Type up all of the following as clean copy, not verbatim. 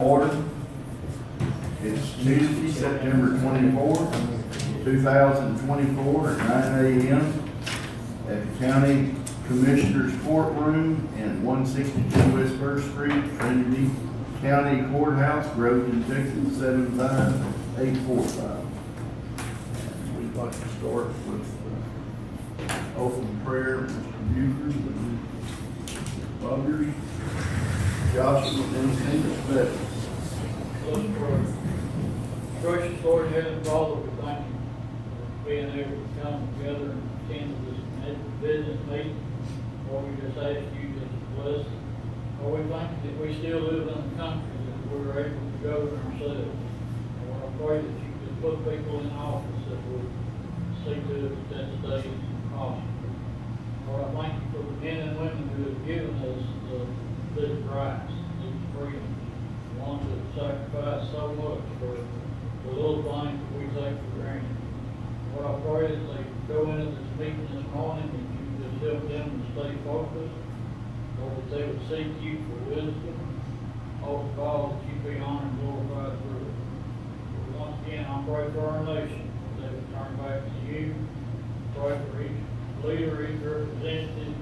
Order. It's Tuesday, September 24th, 2024 at 9 a.m. at the County Commissioners Courtroom in 162 West First Street, Trinity County Courthouse, Groveton, Texas 75845. We'd like to start with open prayer, Mr. Buford, and Buggers, Joshua, and Smith. Gracious Lord, Heavenly Father, we thank you for being able to come together and attend this business meeting. Lord, we just ask you to bless it. Lord, we thank you that we still live in a country that we're able to govern ourselves. Lord, I pray that you could put people in office that would see to it that that stay possible. Lord, I thank you for the men and women who have given us these rights, these freedoms. Ones that sacrifice so much for the little things that we take for granted. Lord, I pray that they go into this meeting this morning and you just help them to stay focused. Lord, that they would seek you for wisdom. Hope all that you be honored and glorified through it. Once again, I pray for our nation. They would turn back to you. Pray for each leader, each representative,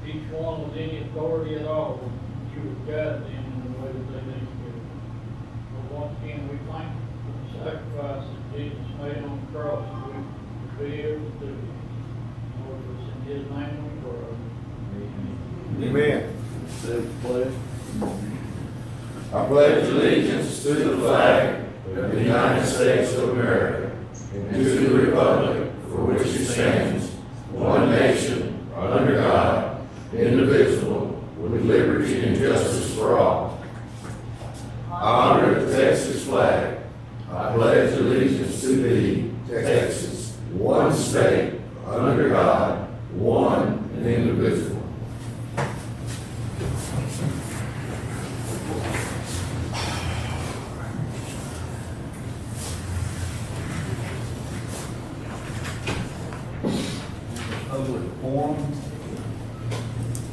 each one with any authority at all. You would guide them in the way that they need to go. Once again, we thank you for the sacrifice that Jesus made on the cross that we would be able to do. Lord, it's in his name we pray. Amen. Say the pledge. I pledge allegiance to the flag of the United States of America and to the republic for which it stands, one nation, under God, indivisible, with liberty and justice for all. I honor the Texas flag. I pledge allegiance to thee, Texas, one state, under God, one and indivisible. Public forum.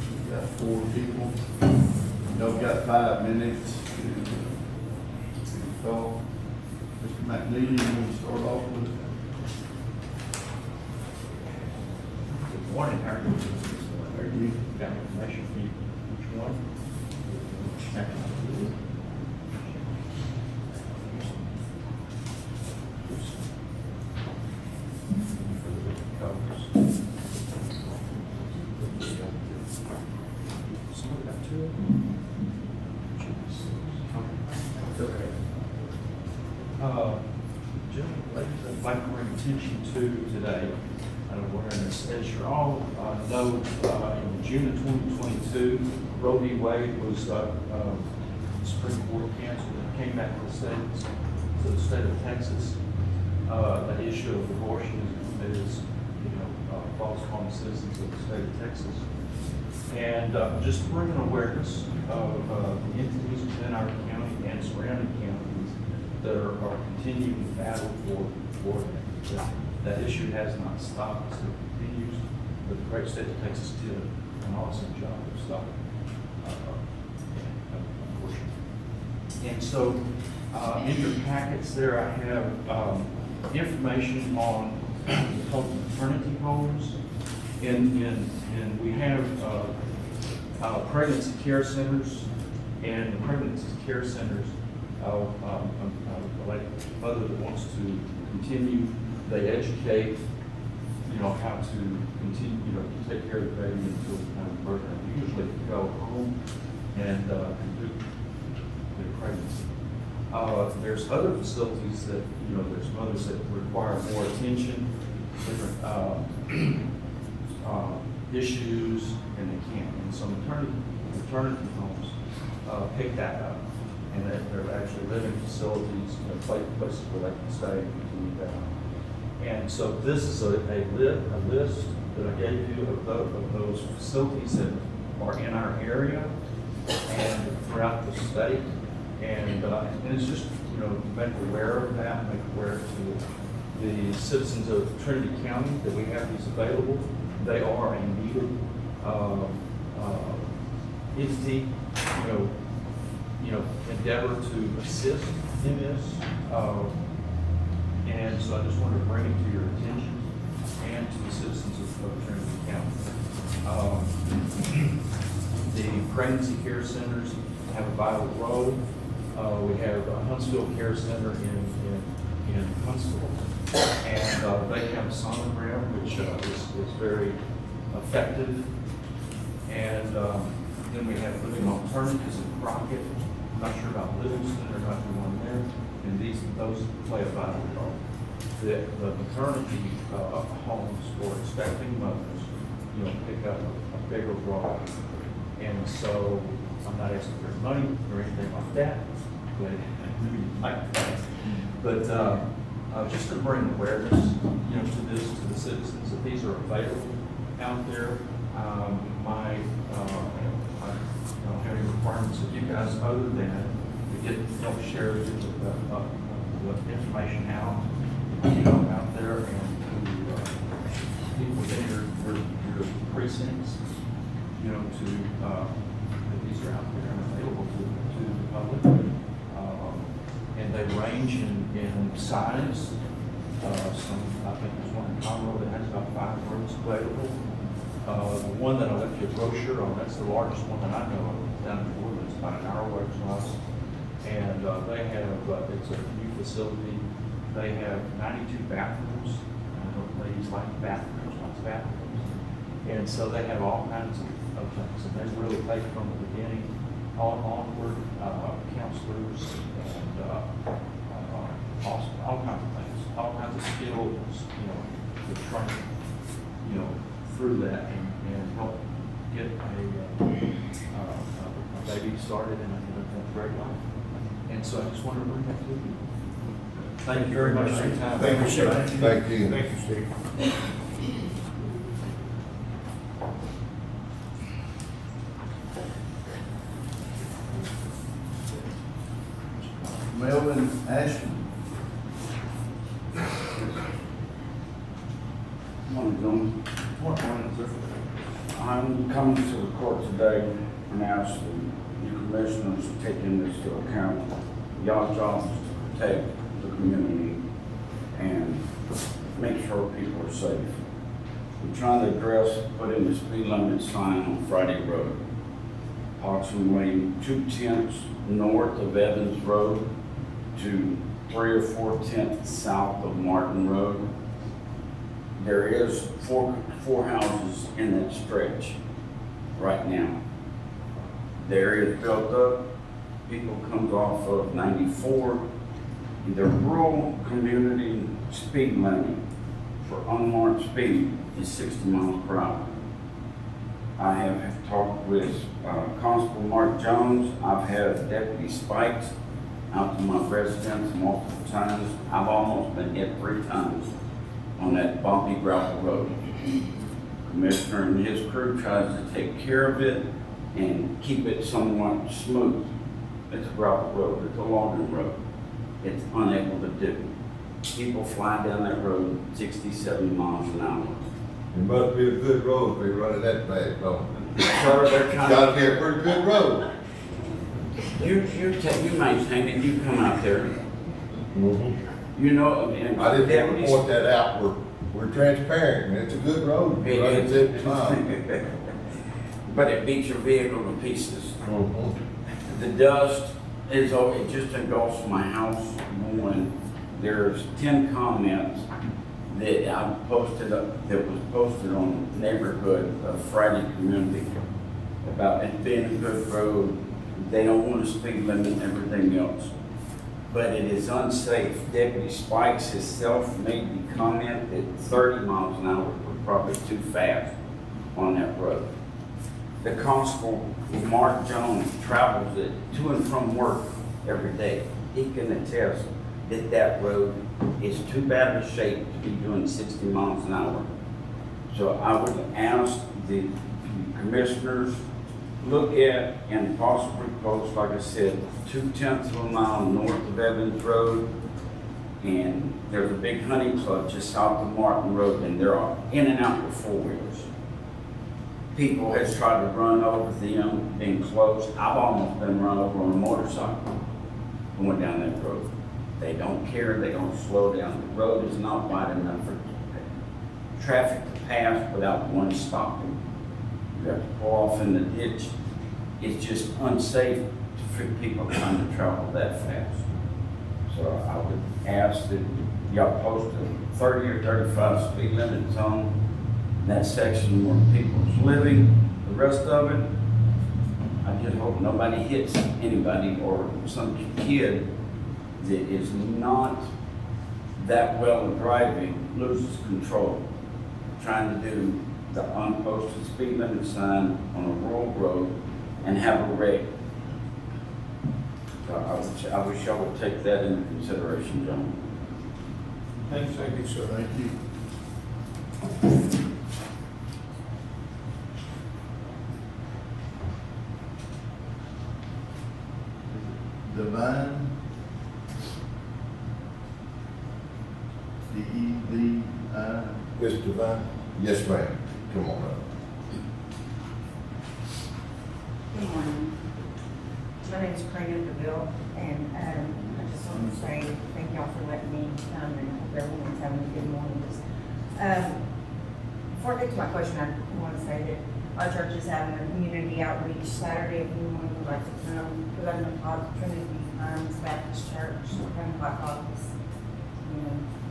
We've got 4 people. We've got 5 minutes to talk. Mr. McNeely, you want to start off with? Good morning, how are you? Are you? Got information for you, which one? I'd like to bring attention to today, as you all know, in June of 2022, Roe v. Wade was Supreme Court canceled and came back to the state of Texas. That issue of abortion is falls upon the citizens of the state of Texas. And just to bring an awareness of the entities within our county and surrounding counties that are continuing to battle for that issue has not stopped, so it continues. But the great state of Texas did an awesome job of stopping abortion. And so in your packets there I have information on maternity homes, and we have pregnancy care centers, and the pregnancy care centers, a mother that wants to continue, they educate, how to continue, to take care of the baby until the time of birth. And usually go home and do the pregnancy. There's other facilities that, there's mothers that require more attention, different issues, and they can't. And so maternity homes pick that up. And they're actually living facilities, places where they can stay and continue that. And so this is a list that I gave you of those facilities that are in our area and throughout the state. And it's just, make aware of that, make aware to the citizens of Trinity County that we have these available. They are a needed entity, in endeavor to assist in this. And so I just wanted to bring it to your attention and to the citizens of Trinity County. The pregnancy care centers have a vital role. We have a Huntsville Care Center in Huntsville, and they have a sonogram, which is very effective. And then we have Living Alternatives in Crockett. I'm not sure about Livingston, or not the one there. And those play a vital role. The maternity homes for expecting mothers, pick up a bigger role. And so I'm not asking for money or anything like that, but just to bring awareness, to this, to the citizens, that these are available out there. I don't have any requirements of you guys other than to help share the information out, out there, and to people within your precincts, that these are out there and available to the public. And they range in size. I think there's one in Conroe that has about 5 rooms available. The one that I left you a brochure on, that's the largest one that I know of down in Florida. It's about an hour away from us. And they have, it's a new facility. They have 92 bathrooms. I know ladies like bathrooms, lots of bathrooms. And so they have all kinds of things. And they really take from the beginning onward, counselors and all kinds of things, all kinds of skills, to train, through that and help get a baby started in a great life. And so I just wanted to bring that to you. Thank you very much for your time. Thank you, sir. Thank you. Thank you, Steve. Melvin Ashton. Morning, gentlemen. I'm coming to the court today and ask the commissioners to take in this to account. Y'all's job is to protect the community and make sure people are safe. We're trying to address putting the speed limit sign on Friday Road, approximately 2/10 north of Evans Road to 3 or 4/10 south of Martin Road. There is four houses in that stretch right now. The area is built up. People comes off of 94. The rural community speed limit for unmarked speed is 60 miles per hour. I have talked with Constable Mark Jones. I've had Deputy Spikes out to my residence multiple times. I've almost been hit 3 times on that bumpy gravel road. Commissioner and his crew tries to take care of it and keep it somewhat smooth. It's a gravel road, it's a logging road. It's unable to do. People fly down that road 60, 70 miles an hour. It must be a good road if they run it that fast, don't it? Sir, they're trying Gotta be a pretty good road. You maintain it, you come out there. You know, and I didn't want to point that out. We're transparent, and it's a good road. It Run is. 70 miles. But it beats your vehicle to pieces. The dust is, it just engulfs my house. When there's 10 comments that I posted up, that was posted on neighborhood Friday community about it being a good road. They don't want a speed limit and everything else. But it is unsafe. Deputy Spikes himself made the comment that 30 miles an hour was probably too fast on that road. The constable, Mark Jones, travels it to and from work every day. He can attest that that road is too bad of a shape to be doing 60 miles an hour. So I would ask the commissioners look at and possibly post, like I said, 2/10 of a mile north of Evans Road, and there's a big hunting club just south of Martin Road, and they're all in and out with 4-wheelers. People has tried to run over them, being close. I've almost been run over on a motorcycle going down that road. They don't care, they don't slow down. The road is not wide enough for traffic to pass without one stopping. You have to pull off in the ditch. It's just unsafe for people trying to travel that fast. So I would ask that y'all post a 30 or 35 speed limit zone in that section where people's living. The rest of it, I just hope nobody hits anybody or some kid that is not that well at driving loses control, trying to do the unposted speed limit sign on a rural road and have a wreck. So I wish y'all would take that into consideration, gentlemen. Thank you, sir. Thank you. Divine. D-E-V-I. Mr. Devine? Yes, ma'am. Come on up. Good morning. My name is Crane Bill, and I just want to say thank y'all for letting me come, and hope everyone's having a good morning. Before I get to my question, I want to say that our church is having a community outreach Saturday. If anyone would like to come, because I'm a Trinity Baptist Church, 10 o'clock office.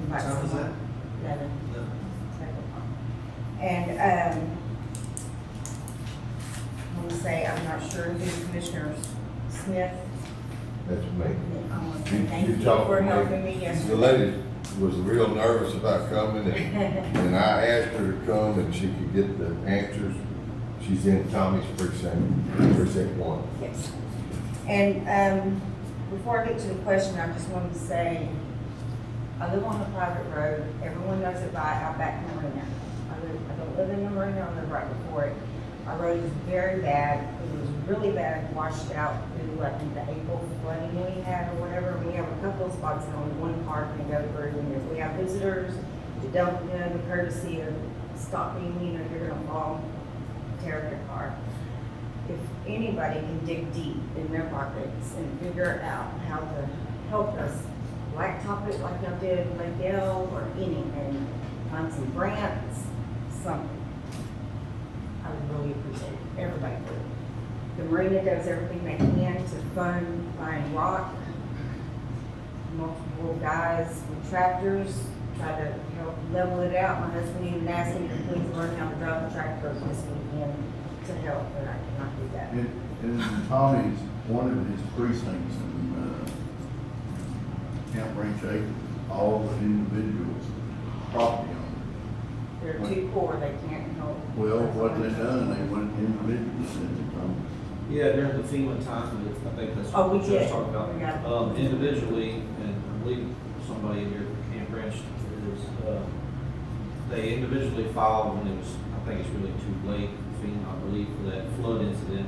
What time is that? 11. No. And I want to say, I'm not sure who Commissioner Smith. That's me. I want to say thank you talked for to me. helping me The yesterday. lady was real nervous about coming, and I asked her to come and she could get the answers. She's in Tommy's precinct 1. Yes. And before I get to the question, I just wanted to say, I live on a private road. Everyone knows it by Outback Marina. I don't live in the marina, I live right before it. Our road is very bad. It was really bad, washed out through like the April flooding we had or whatever. We have a couple of spots and only one car can go through. And if we have visitors, we don't have the courtesy of stopping, you're gonna fall, tear up your car. If anybody can dig deep in their pockets and figure out how to help us blacktop it like y'all did in Lakeville or anything, find some grants, something. I would really appreciate it. Everybody would. The marina does everything they can to fund buying rock. Multiple guys with tractors try to help level it out. My husband even asked me to please learn how to drive a tractor this weekend to help, but I cannot do that. In Tommy's, one of his precincts in Camp Ranch Acres, all the individuals, property owners. They're too poor, they can't help. Well, what they done, they went individuals and, Yeah, during the FEMA time, I think that's Oh, we what you're did. talking about. We got- Individually, and I believe somebody in your Camp Ranch is, they individually filed when it was, I think it's really too late, FEMA, I believe, for that flood incident.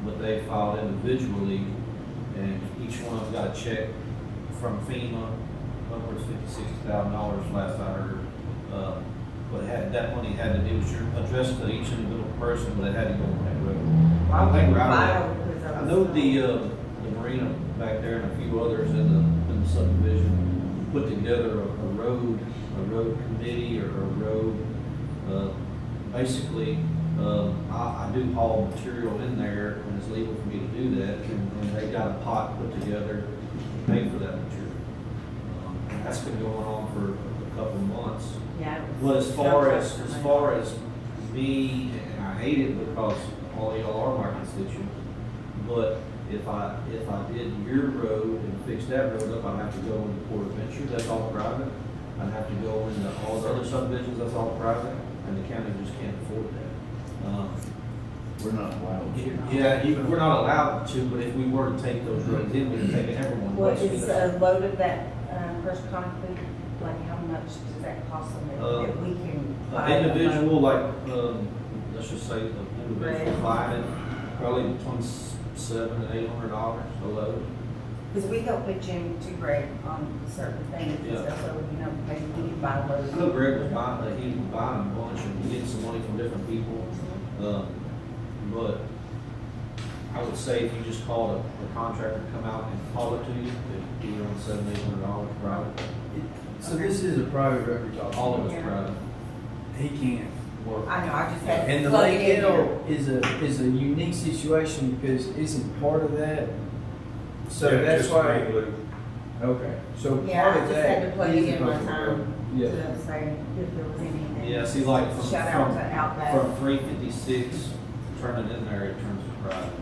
But they filed individually, and each one of them got a check from FEMA, upwards $50,000, $60,000 last I heard. But that money had to be addressed to each individual person, but it had to go on that road. I think we're out of that. I know the marina back there and a few others in the subdivision put together a road committee or a road, basically, I do haul material in there and it's legal for me to do that, and they got a pot put together to pay for that material. And that's been going on for a couple of months. Yeah. Well, as far as me, and I hate it because all y'all are my constituents, but if I did your road and fixed that road up, I'd have to go into Port Adventure, that's all private. I'd have to go into all the other subdivisions, that's all private, and the county just can't afford that. we're not allowed to. Yeah, we're not allowed to, but if we were to take those roads in, we'd take everyone. What is a load of that crushed concrete, like how much does that cost them that we can buy? Individual, like, let's just say the individual Right. buying it, probably between $700 and $800 a load. Because we help with Jim too, Greg, on certain things and Yeah. stuff, so, maybe we can buy I know loads. Greg was buying, he was buying a bunch and getting some money from different people, but I would say if you just called a contractor to come out and haul it to you, it'd be around $700-800 private. So this is a private road we're talking All of about. it's private. He can't work. I know, I just had And to the plug Lake it in here. Hill is a unique situation because isn't part of that. So Yeah, that's just why. mainly. Okay, so Yeah, part I of just that. had to plug it is in a one public time road. Yeah. to say if there was anything. Yeah, see, like Shout out to Outback. from 356, turn it in there, it turns to private.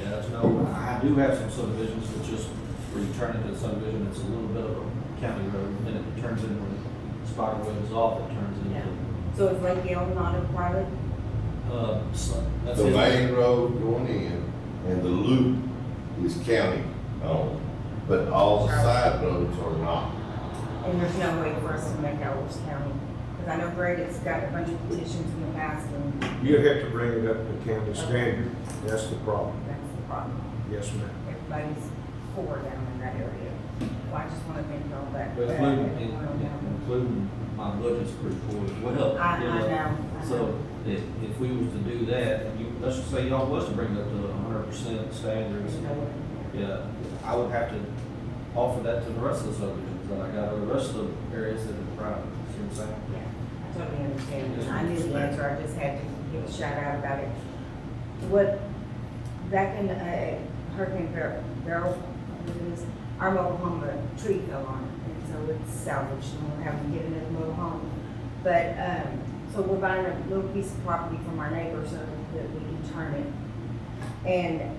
Yeah, there's no, I do have some subdivisions that just, where you turn into a subdivision, it's a little bit of a county road, then it turns into, when the spider web is off, it turns Yeah. into, So is Lake Hill not a private? that's The it. main road going in and the loop is county owned, but all the side roads are not. And there's no way for us to make ours county? Because I know Greg has got a bunch of petitions in the past and You have to bring it up to county standard, that's the problem. that's the problem. Yes, ma'am. Everybody's poor down in that area. Well, I just want to think all that. But including my budget's pretty poor as well. I you know. So if we was to do that, and you, let's just say y'all was to bring it up to 100% standards, yeah, I would have to offer that to the rest of the subdivisions that I got, or the rest of the areas that are private, see what I'm saying? Yeah, I totally understand. I knew the answer, I just had to give a shout out about it. What, back in Hurricane Beryl, our mobile home, a tree fell on it, and so it's salvaged, and we're having to get another mobile home. But, so we're buying a little piece of property from our neighbor so that we can turn it. And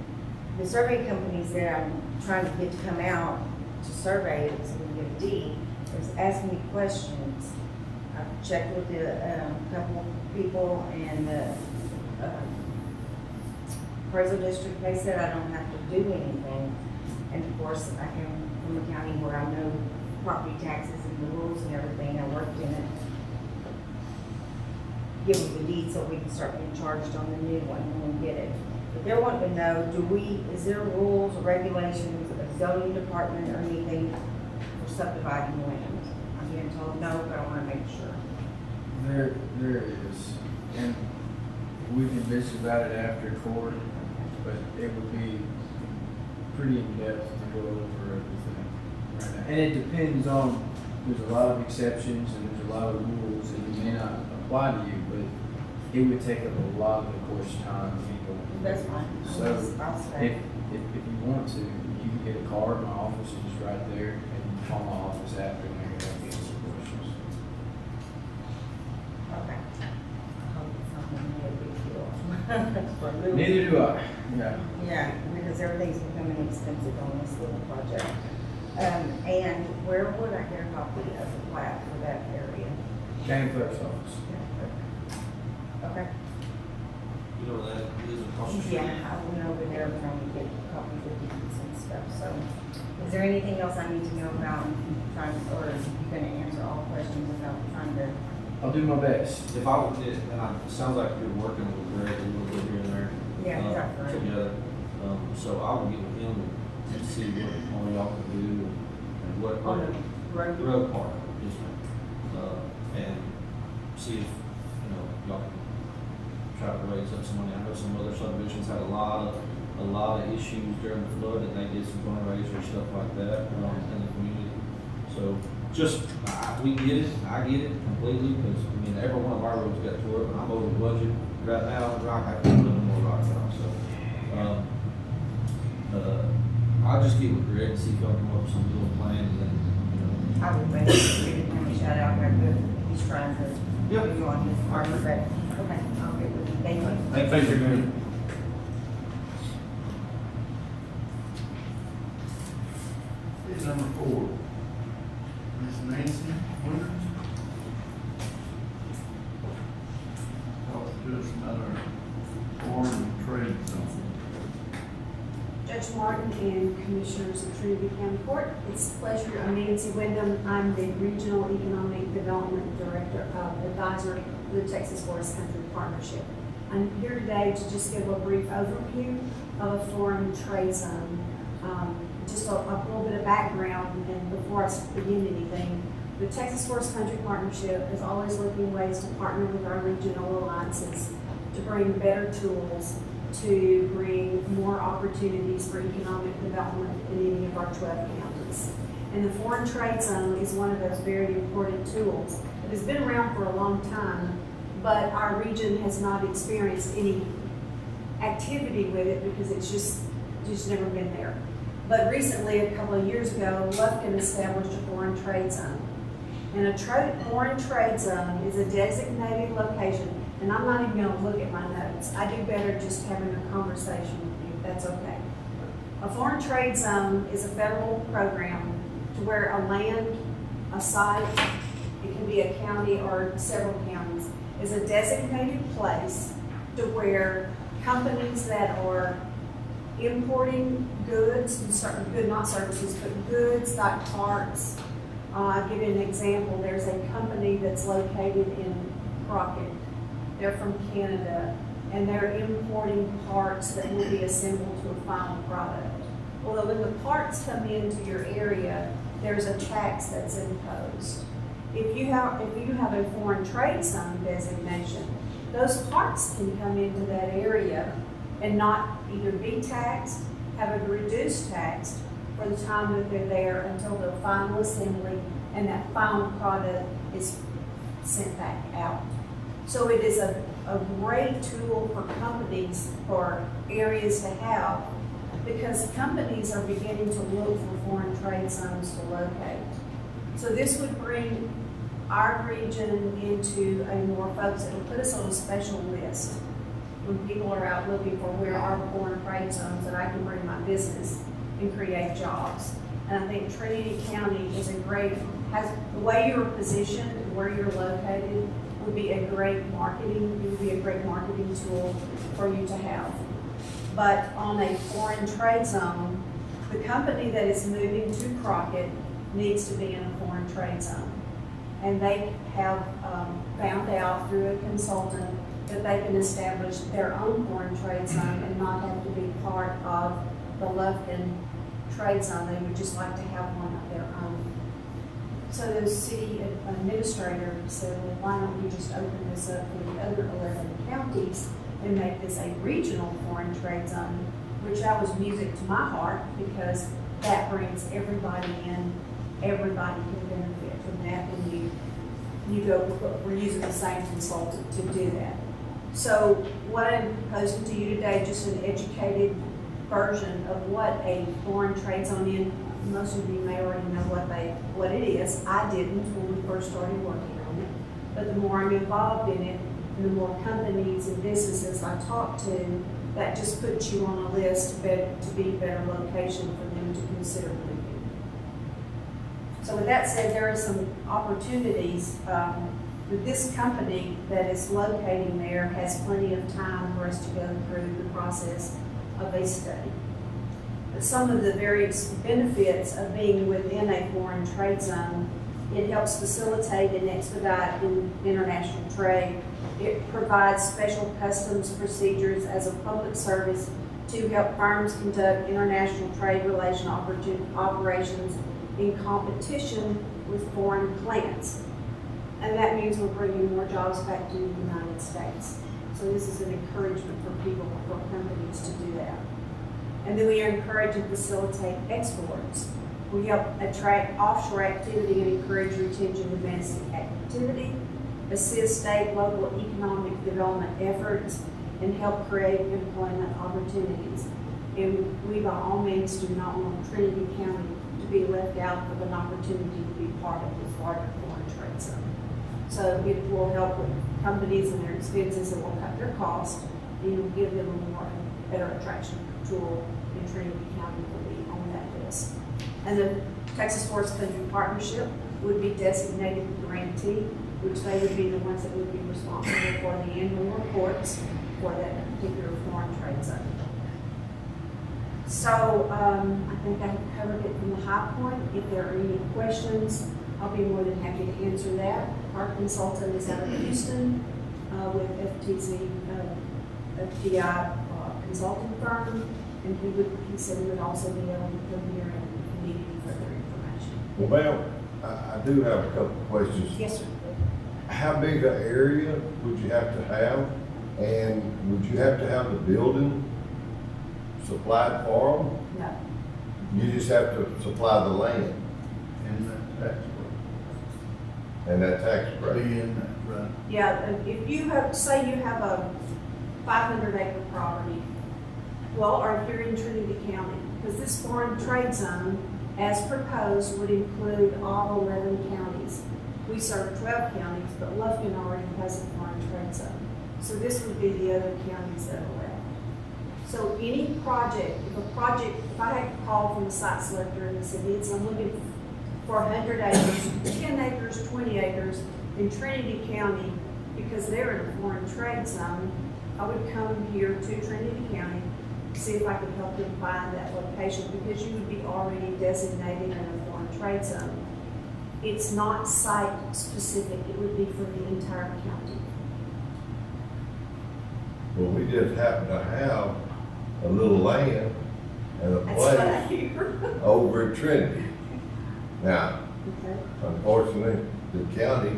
the survey companies that I'm trying to get to come out to survey it so we can get a deed is asking me questions. I've checked with a couple people and the appraisal district, they said I don't have to do anything. And of course, I came from a county where I know property taxes and the rules and everything, I worked in it. Give them the deed so we can start being charged on the new one when we get it. But they're wanting to know, is there rules or regulations, a zoning department or anything for subdividing land? I'm being told no, but I want to make sure. There is, and we can bitch about it after court, but it would be pretty in-depth to go over everything right now. And it depends on, there's a lot of exceptions and there's a lot of rules that may not apply to you, but it would take up a lot of the court's time. That's fine. So I'll if stay. you want to, you can get a card, my office is right there, and you can call my office after and I can answer questions. Okay. I hope it's not gonna be a big deal. For a little- Neither do I, yeah. Yeah, because everything's becoming expensive on this little project. And where would I get a copy of the plat for that area? County clerk's office. Okay. You know that is a cost. Yeah, I went over there trying to get copies of deeds and stuff, so. Is there anything else I need to know about trying, or are you gonna answer all questions about trying to? I'll do my best. If I would, it sounds like you're working with Greg a little bit here and there. Yeah, exactly. Together. So I will get with him and see what all y'all can do and what. On the road? Road part, yes, ma'am. And see if, y'all can try to raise up some money. I know some other subdivisions had a lot of issues during the flood, and they did some fundraisers, stuff like that, in the community. So, we get it, I get it completely, because, every one of our roads got tore up, and I'm over budget right now, and I have to put in more rock now, so. I'll just get with Greg and see if y'all come up with some little plans, and, I would make sure you give him a shout out, he's trying to do on his part, but, okay, I'll get with you. Thank you. Thank you, man. Here's number 4. Miss Nancy Wyndham. Talk to us about our Foreign Trade Zone. Judge Martin and Commissioners of Trinity County Court, it's a pleasure. I'm Nancy Wyndham. I'm the Regional Economic Development Director Advisor for the Texas Forest Country Partnership. I'm here today to just give a brief overview of a foreign trade zone. Just a little bit of background, and before I begin anything, the Texas Forest Country Partnership is always looking ways to partner with our regional alliances to bring better tools to bring more opportunities for economic development in any of our 12 counties. And the Foreign Trade Zone is one of those very important tools. It has been around for a long time, but our region has not experienced any activity with it because it's just never been there. But recently, a couple of years ago, Lufkin established a Foreign Trade Zone. And a Foreign Trade Zone is a designated location, and I'm not even gonna look at my notes. I do better just having a conversation with you, if that's okay. A Foreign Trade Zone is a federal program to where a land, a site, it can be a county or several counties, is a designated place to where companies that are importing goods, not services, but goods like parts. I'll give you an example. There's a company that's located in Crockett. They're from Canada, and they're importing parts that will be assembled to a final product. Well, when the parts come into your area, there's a tax that's imposed. If you have a Foreign Trade Zone designation, those parts can come into that area and not either be taxed, have a reduced tax for the time that they're there until the final assembly and that final product is sent back out. So it is a great tool for companies, for areas to have, because companies are beginning to look for foreign trade zones to locate. So this would bring our region into a more focus. It'll put us on a special list when people are out looking for where are foreign trade zones that I can bring my business and create jobs. And I think Trinity County is the way you're positioned and where you're located would be a great marketing tool for you to have. But on a foreign trade zone, the company that is moving to Crockett needs to be in a foreign trade zone. And they have found out through a consultant that they can establish their own foreign trade zone and not have to be part of the Lufkin trade zone. They would just like to have one of their own. So the city administrator said, well, why don't we just open this up for the other 11 counties and make this a regional foreign trade zone, which that was music to my heart because that brings everybody in. Everybody can benefit from that when we're using the same consultant to do that. So what I'm proposing to you today, just an educated version of what a foreign trade zone is. Most of you may already know what it is. I didn't when we first started working on it. But the more I'm involved in it, and the more companies and businesses I talk to, that just puts you on a list to be a better location for them to consider moving. So with that said, there are some opportunities. This company that is locating there has plenty of time for us to go through the process of a study. But some of the various benefits of being within a foreign trade zone, it helps facilitate and expedite international trade. It provides special customs procedures as a public service to help firms conduct international trade relation operations in competition with foreign plants. And that means we're bringing more jobs back to the United States. So this is an encouragement for people, for companies to do that. And then we encourage and facilitate exports. We help attract offshore activity and encourage retention of domestic activity, assist state, local economic development efforts, and help create employment opportunities. And we by all means do not want Trinity County to be left out of an opportunity to be part of this larger foreign trade zone. So it will help with companies and their expenses, and will cut their costs, and will give them a better attraction tool in Trinity County will be on that list. And the Texas Forest Country Partnership would be designated grantee, which they would be the ones that would be responsible for the annual reports for that particular foreign trade zone. So I think I've covered it from the high point. If there are any questions, I'll be more than happy to answer that. Our consultant is out of Houston with FTI consulting firm, and he said he would also be able to come here and need any further information. Well, ma'am, I do have a couple of questions. Yes, sir. How big an area would you have to have And would you have to have the building supplied for them? No. You just have to supply the land And that tax and that tax break, be break. in that, right? Yeah, if you have, say you have a 500-acre property, well, or if you're in Trinity County, because this foreign trade zone, as proposed, would include all 11 counties. We serve 12 counties, but Lufkin already has a foreign trade zone. So this would be the other counties that are left. So any project, if I had to call from the site selector and said, I'm looking for 100 acres, 10 acres, 20 acres in Trinity County, because they're in a foreign trade zone, I would come here to Trinity County, see if I could help them find that location, because you would be already designated in a foreign trade zone. It's not site specific, it would be for the entire county. Well, we just happen to have a little land and a That's what I place hear. over at Trinity. Now, Okay. unfortunately, the county,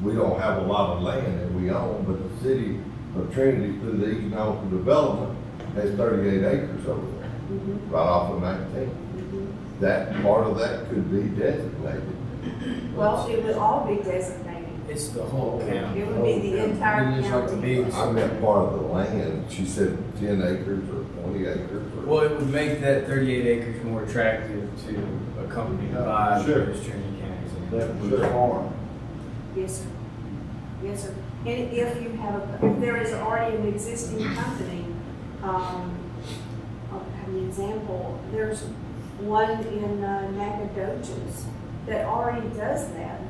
we don't have a lot of land that we own, but the city of Trinity, through the economic development, has 38 acres over there, Mhm. right off of 19. Mhm. That, part of that could be designated. Well, it would all be designated. It's the whole county. It would be the entire It is like the county. big- I meant part of the land, she said 10 acres or 20 acres. or- Well, it would make that 38 acres more attractive to a company to buy Sure. this Trinity County. That was a farm. Yes, sir. Yes, sir. And if you have, if there is already an existing company, I'll have an example. There's one in Nacogdoches that already does that.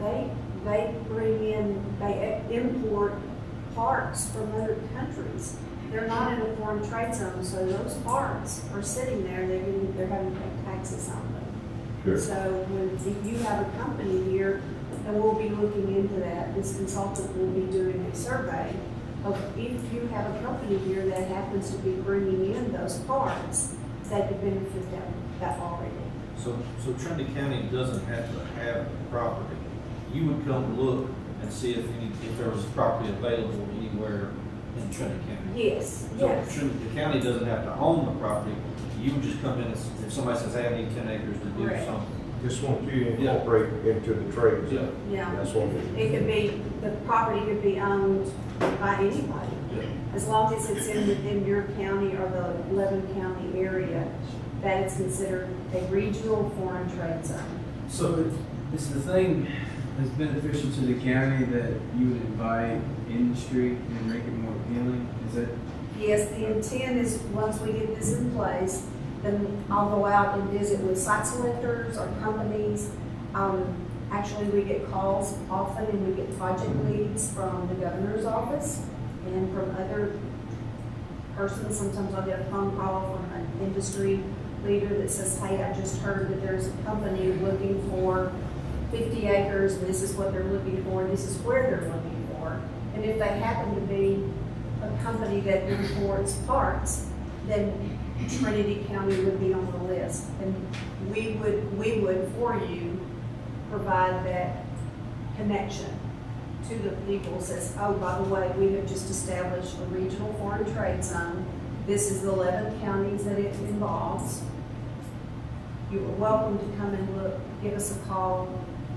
They bring in, they import parts from other countries. They're not in a foreign trade zone, so those parts are sitting there, they're having to pay taxes on them. Sure. So if you have a company here, and we'll be looking into that, this consultant will be doing a survey of if you have a company here that happens to be bringing in those parts, that could benefit that already. So Trinity County doesn't have to have the property. You would come look and see if there was property available anywhere in Trinity County. Yes, So yes. the county doesn't have to own the property. You would just come in and if somebody says, hey, I need 10 acres to do Correct. something. Just want you to incorporate into the trade zone. Yeah. That's what we. It could be, the property could be owned by anybody, as long as it's in your county or the 11 county area, that is considered a regional foreign trade zone. So is the thing that's beneficial to the county that you would invite industry and make it more appealing? Is that? Yes, the intent is, once we get this in place, then I'll go out and visit with site selectors or companies. Actually, we get calls often, and we get project leads from the governor's office and from other persons. Sometimes I'll get a phone call from an industry leader that says, hey, I just heard that there's a company looking for 50 acres, and this is what they're looking for, this is where they're looking for. And if they happen to be a company that imports parts, then Trinity County would be on the list. And we would for you provide that connection to the people. Says, oh, by the way, we have just established a regional foreign trade zone. This is the 11 counties that it involves. You are welcome to come and look, give us a call,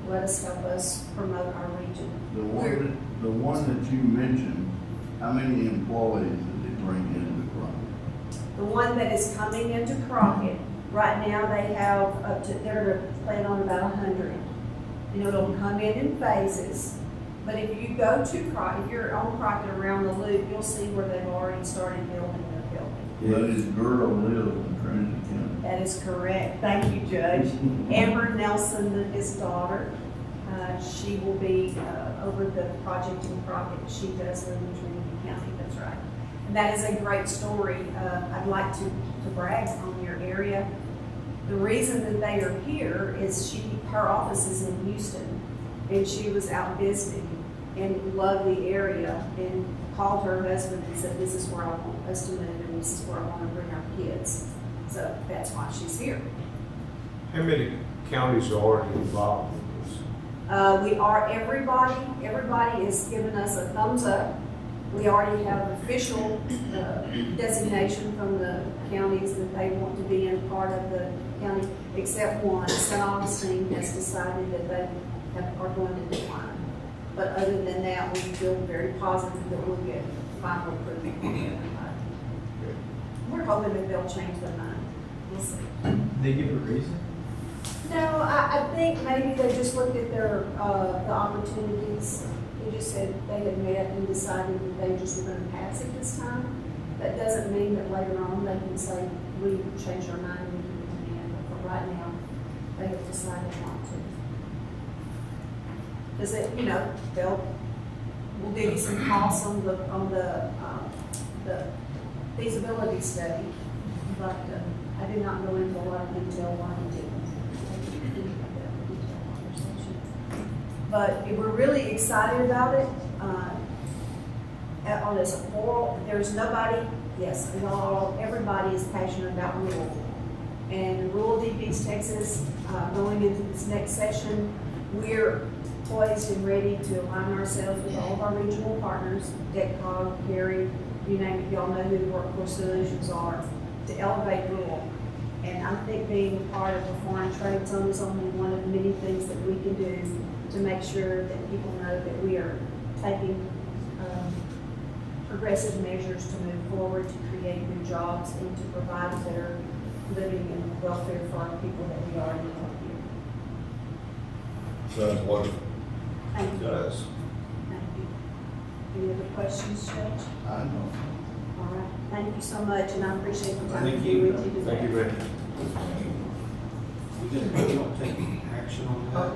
let us help us promote our region. The one that you mentioned, how many employees did it bring into Crockett? The one that is coming into Crockett, right now they have up to, they're planning on about 100. And it'll come in phases. But if you go to Crockett, if you're on Crockett around the loop, you'll see where they've already started building their building. But his girl lives in Trinity County. That is correct. Thank you, Judge. Amber Nelson, his daughter, she will be over the project in Crockett. She does live in Trinity County, that's right. And that is a great story. I'd like to brag on your area. The reason that they are here is her office is in Houston, and she was out visiting and loved the area and called her husband and said, this is where I want us to move and this is where I want to bring our kids. So that's why she's here. How many counties are already involved in this? Everybody has given us a thumbs up. We already have official designation from the counties that they want to be in part of the county, except one. St. Augustine has decided that they are going to decline. But other than that, we feel very positive that we'll get final approval on it. We're hoping that they'll change their mind. We'll see. They give a reason? No, I think maybe they just looked at their, the opportunities. They just said they had met and decided that they just were gonna pass it this time. That doesn't mean that later on they can say, we changed our mind, we can demand, but for right now, they have decided not to. Because it, you know, we'll give you some costs on the feasibility study, but I did not go into a lot of detail why we didn't. But we're really excited about it. On as a whole, there's nobody, yes, everybody is passionate about rural. And rural Deep East Texas, going into this next session, we're poised and ready to align ourselves with all of our regional partners, DECCOG, Gary, you name it, y'all know who the Workforce Solutions are, to elevate rural. And I think being part of the Foreign Trade Zone is only one of many things that we can do to make sure that people know that we are taking progressive measures to move forward, to create new jobs, and to provide better living and welfare for our people that we already have here. Sounds wonderful. Thank you. Yes. Thank you. Any other questions, Judge? I know. All right. Thank you so much, and I appreciate the time Thank to be you. with you today. Thank you, Rick. We don't take action on that.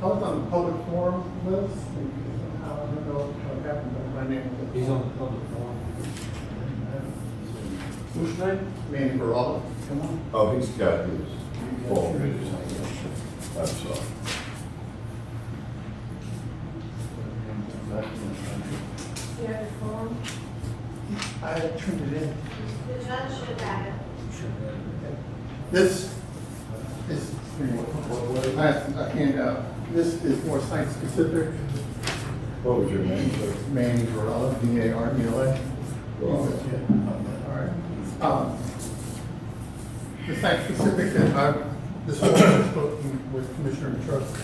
I was on the public forum list, and I don't know what happened, but my name was. He's on the public forum. Whose name? Manny Barala. Come on. Oh, he's got his full minutes. I'm sorry. You have the form? I turned it in. The judge should have it. This is, I have a handout. This is more site specific. What was your name, sir? Manny Barala, B-A-R-E-L-A. All right. The site specific that this morning I spoke with Commissioner Trust.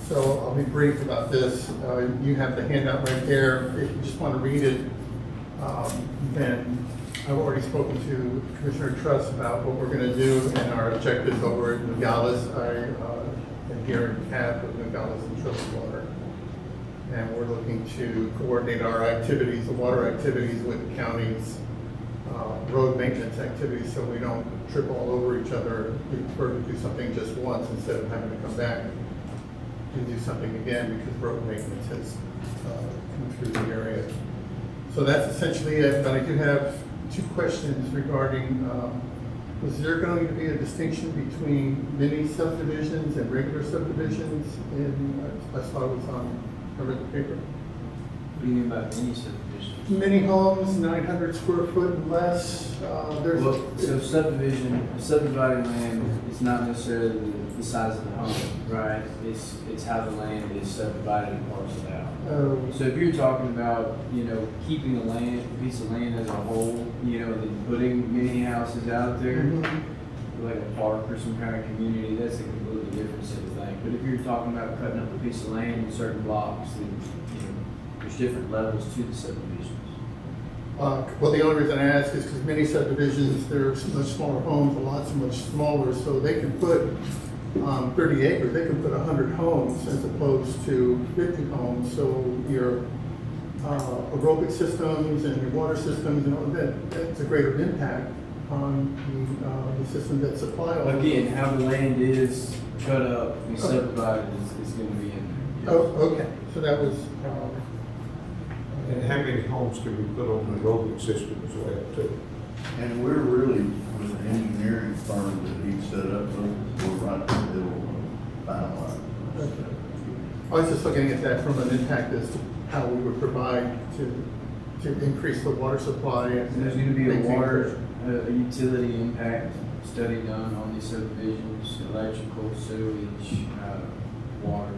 So I'll be brief about this. You have the handout right there. If you just want to read it, then I've already spoken to Commissioner Truss about what we're going to do and our objectives over at Nogales. I am here in CAP with Nogales and Trust Water. And we're looking to coordinate our activities, the water activities with the county's road maintenance activities, so we don't trip all over each other. We prefer to do something just once instead of having to come back and do something again because road maintenance has come through the area. So that's essentially it, but I do have two questions regarding, was there going to be a distinction between mini subdivisions and regular subdivisions? I saw it was on, I read the paper. What do you mean by mini subdivision? Mini homes, 900 square foot and less. There's Well, so subdividing land is not necessarily the size of the home, right? It's how the land is subdivided and parceled out. So if you're talking about, keeping a piece of land as a whole, and then putting mini houses out there, like a park or some kind of community, that's a completely different set of thing. But if you're talking about cutting up a piece of land in certain blocks, then, there's different levels to the subdivisions. well, the only reason I ask is because many subdivisions, they're much smaller homes, the lots are much smaller, so they can put 30 acres, they can put 100 homes as opposed to 50 homes. So your aerobic systems and your water systems and all that's a greater impact on the system that supply all of Again, them. how the land is cut up and subdivided is going to be in there. Oh, okay, so that was, And how many homes can we put on the aerobic system as well, too? And we're really, with an engineering firm that he set up, so we're right in the middle of finalizing. okay. I was just looking at that from an impact as to how we would provide to increase the water supply. And There's going to be a maintain water, a utility impact study done on these subdivisions, electrical, sewage, water,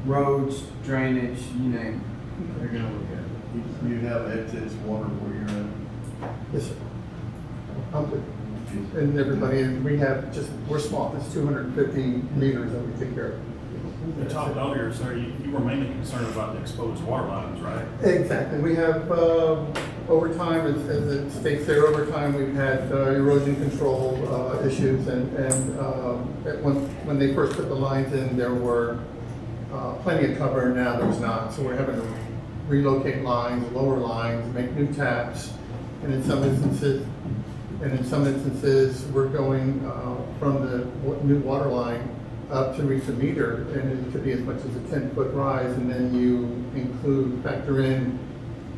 roads, drainage, you name it. They're going to look at it. You have excess water where you're at? Yes, sir. I'm good. And everybody, and we have just, we're small, it's 250 meters that we take care of. You talked earlier, sir, you were mainly concerned about the exposed water lines, right? Exactly. We have, over time, as it states there, over time, we've had erosion control issues, and when they first put the lines in, there were plenty of cover, and now there's not. So we're having to relocate lines, lower lines, make new taps, and in some instances, we're going from the new water line up to reach the meter, and it could be as much as a 10-foot rise, and then you factor in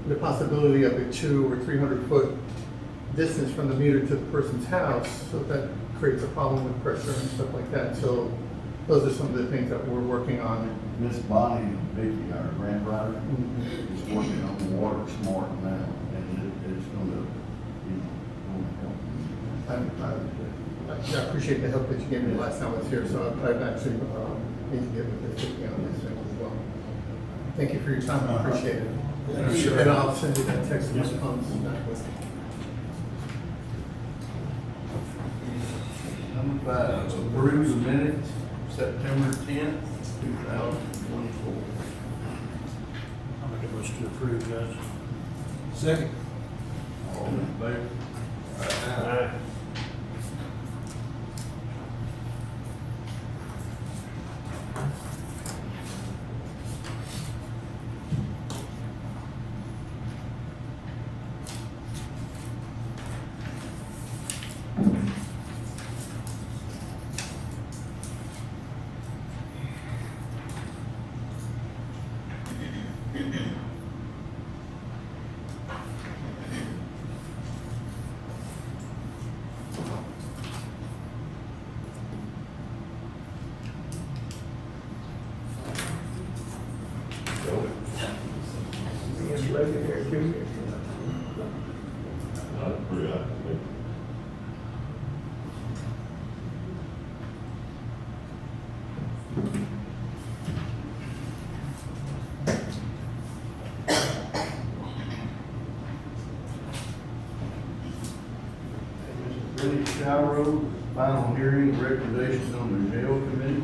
the possibility of a 200 or 300-foot distance from the meter to the person's house, so that creates a problem with pressure and stuff like that. So those are some of the things that we're working on. Miss Bonnie and Vicky, our grant writer, is working on the water smart now, and it's gonna, I appreciate the help that you gave me last time I was here, so I've actually need to get with this on this thing as well. Thank you for your time, I appreciate it. Sure. And I'll send you that text response back with it. Number 5, approve the minutes, September 10th, 2024. I'll make a motion to approve, Judge. Second. All in favor? Aye. Trinity County final hearing, recommendations on the jail committee.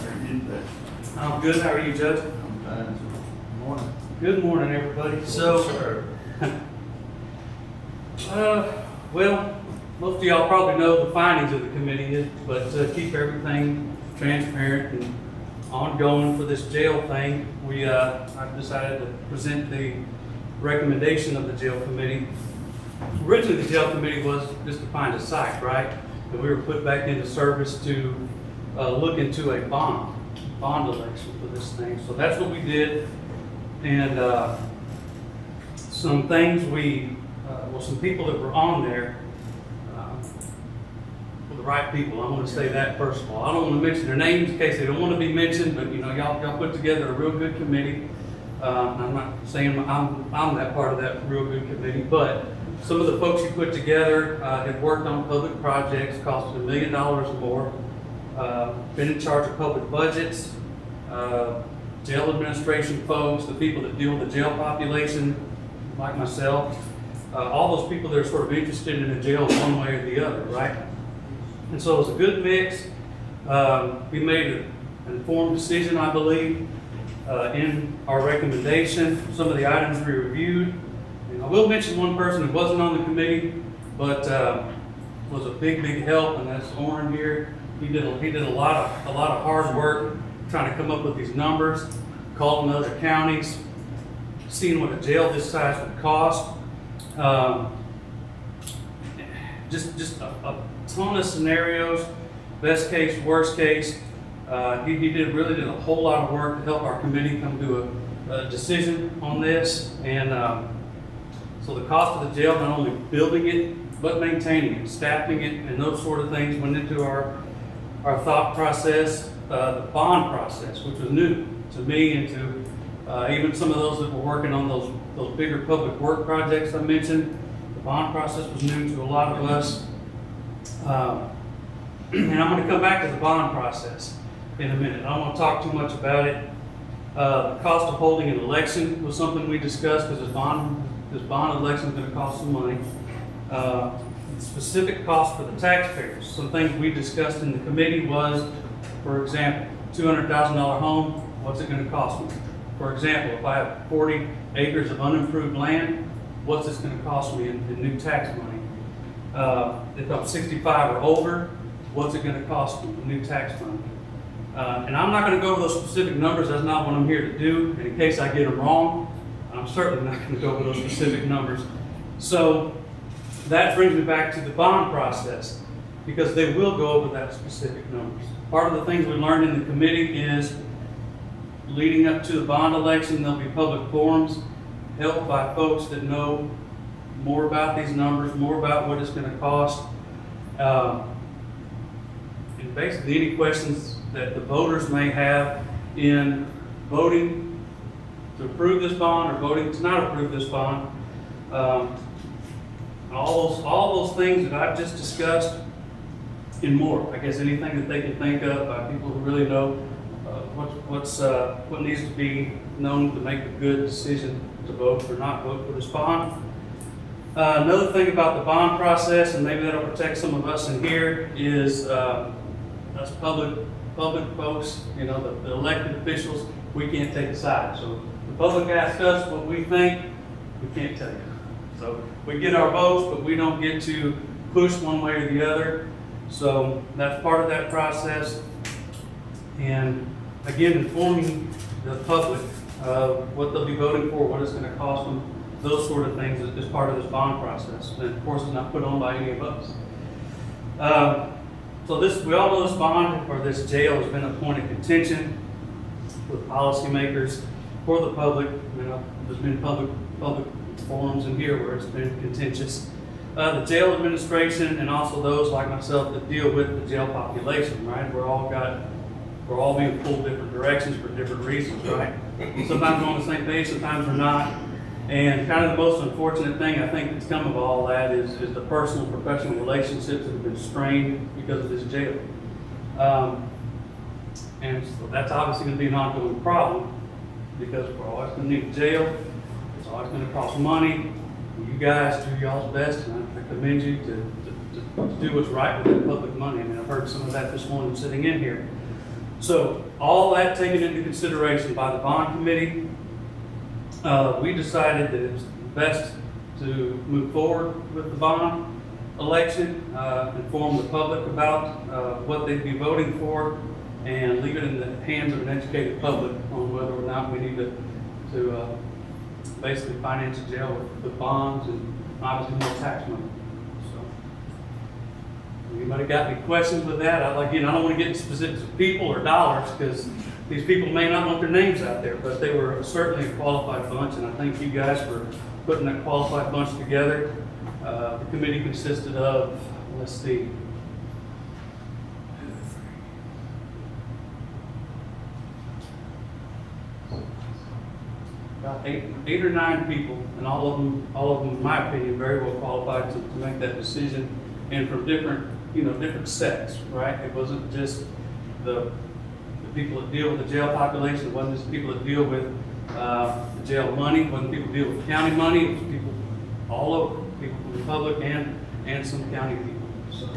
I did that. I'm good. How are you, Judge? I'm fine. Morning. Good morning, everybody. So, well, most of y'all probably know the findings of the committee, but to keep everything transparent and ongoing for this jail thing, I've decided to present the recommendation of the jail committee. Originally, the jail committee was just to find a site, right? And we were put back into service to look into a bond election for this thing. So that's what we did. And some things some people that were on there were the right people. I want to say that first of all. I don't want to mention their names in case they don't want to be mentioned, but y'all put together a real good committee. I'm not saying I'm that part of that real good committee, but some of the folks you put together had worked on public projects, costing $1 million or more, been in charge of public budgets, jail administration folks, the people that deal with the jail population, like myself, all those people that are sort of interested in the jail one way or the other, right? And so it was a good mix. We made an informed decision, I believe, in our recommendation. Some of the items we reviewed. And I will mention one person who wasn't on the committee, but was a big help, and that's Oren here. He did a lot of hard work trying to come up with these numbers, calling other counties, seeing what a jail this size would cost. Just a ton of scenarios, best case, worst case. He really did a whole lot of work to help our committee come to a decision on this. And so the cost of the jail, not only building it, but maintaining it, staffing it, and those sort of things went into our thought process. The bond process, which was new to me and to even some of those that were working on those bigger public work projects I mentioned. The bond process was new to a lot of us. And I'm going to come back to the bond process in a minute. I don't want to talk too much about it. The cost of holding an election was something we discussed because this bond election is going to cost some money. Specific cost for the taxpayers. Some things we discussed in the committee was, for example, $200,000 home, what's it going to cost me? For example, if I have 40 acres of unimproved land, what's this going to cost me in new tax money? If I'm 65 or older, what's it going to cost me in new tax money? And I'm not going to go over those specific numbers. That's not what I'm here to do. And in case I get them wrong, I'm certainly not going to go over those specific numbers. So that brings me back to the bond process, because they will go over that specific numbers. Part of the things we learned in the committee is leading up to the bond election, there'll be public forums held by folks that know more about these numbers, more about what it's going to cost. And basically any questions that the voters may have in voting to approve this bond or voting to not approve this bond. All those things that I've just discussed and more. I guess anything that they can think of by people who really know what needs to be known to make a good decision to vote or not vote for this bond. Another thing about the bond process, and maybe that'll protect some of us in here, is us public folks, you know, the elected officials, we can't take a side. So the public asks us what we think, we can't tell you. So we get our votes, but we don't get to push one way or the other. So that's part of that process. And again, informing the public of what they'll be voting for, what it's going to cost them, those sort of things is part of this bond process. And of course, it's not put on by any of us. So we all know this bond or this jail has been a point of contention with policymakers, for the public. You know, there's been public forums in here where it's been contentious. The jail administration and also those like myself that deal with the jail population, right? We're all being pulled different directions for different reasons, right? Sometimes we're on the same page, sometimes we're not. And kind of the most unfortunate thing I think that's come of all that is the personal and professional relationships that have been strained because of this jail. And so that's obviously going to be an ongoing problem because we're always going to need a jail. It's always going to cost money. You guys do y'all's best, and I commend you to do what's right with that public money. I mean, I've heard some of that this morning sitting in here. So all that taken into consideration by the bond committee, we decided that it was best to move forward with the bond election, inform the public about what they'd be voting for, and leave it in the hands of an educated public on whether or not we need to basically finance a jail with bonds and obviously more tax money. So, anybody got any questions with that? I don't want to get into specifics of people or dollars because these people may not want their names out there, but they were certainly a qualified bunch, and I thank you guys for putting that qualified bunch together. The committee consisted of, let's see, about eight or nine people, and all of them, in my opinion, very well qualified to make that decision, and from different sects, right? It wasn't just the people that deal with the jail population. It wasn't just people that deal with the jail money. It wasn't people that deal with county money. It was people all over, people from the public and some county people. So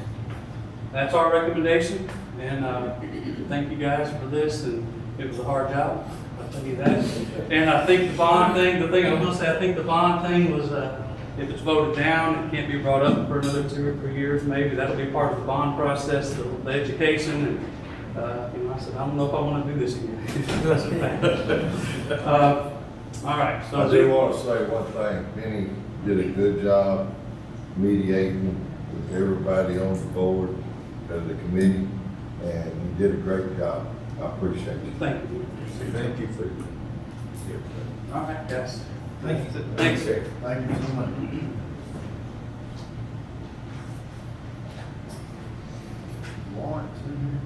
that's our recommendation, and thank you guys for this. And it was a hard job, I'll tell you that. And I think the bond thing, I think the bond thing was if it's voted down, it can't be brought up for another 2 or 3 years. Maybe that'll be part of the bond process, the education and. I said, I don't know if I want to do this again. All right. So I do want to say one thing. Penny did a good job mediating with everybody on the board of the committee, and you did a great job. I appreciate you. Thank you. Thank you for All right, guys. Thank you. Thanks, sir. Thank you so much. Warrants in here.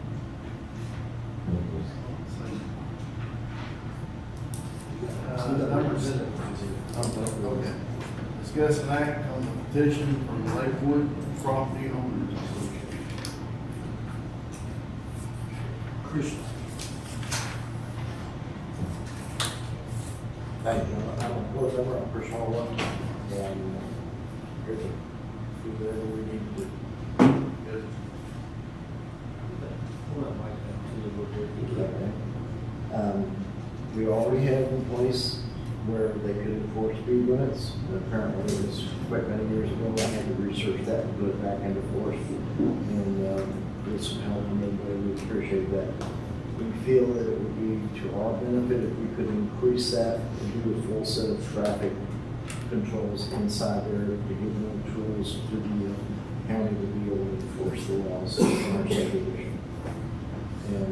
Okay. Discuss an act on the petition from Lakewood Property Owners Association. Christian. Thank you. I'm close over on personal one, and here to do whatever we need to do. We already have in place where they could enforce speed limits. Apparently, it was quite many years ago. I had to research that and put it back into force, and with some help from everybody, we appreciate that. We feel that it would be to our benefit if we could increase that and do a full set of traffic controls inside there to give them tools to the county to be able to enforce the laws in our subdivision. And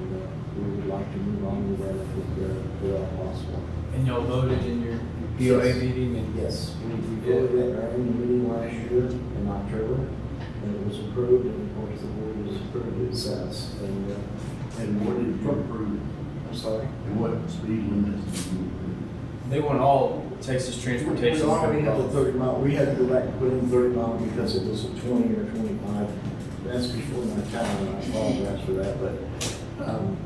we would like to move on with that if at all possible. And y'all voted in your POA meeting and? Yes, we voted at our annual meeting last year in October, and it was approved, and of course the board has approved it since. And what did you approve? I'm sorry? And what speed limits did you approve? They want all Texas transportation. We already had the 30 mile, we had to go back and put in 30 mile because it was a 20 or 25. That's before my time, and I apologize for that, but,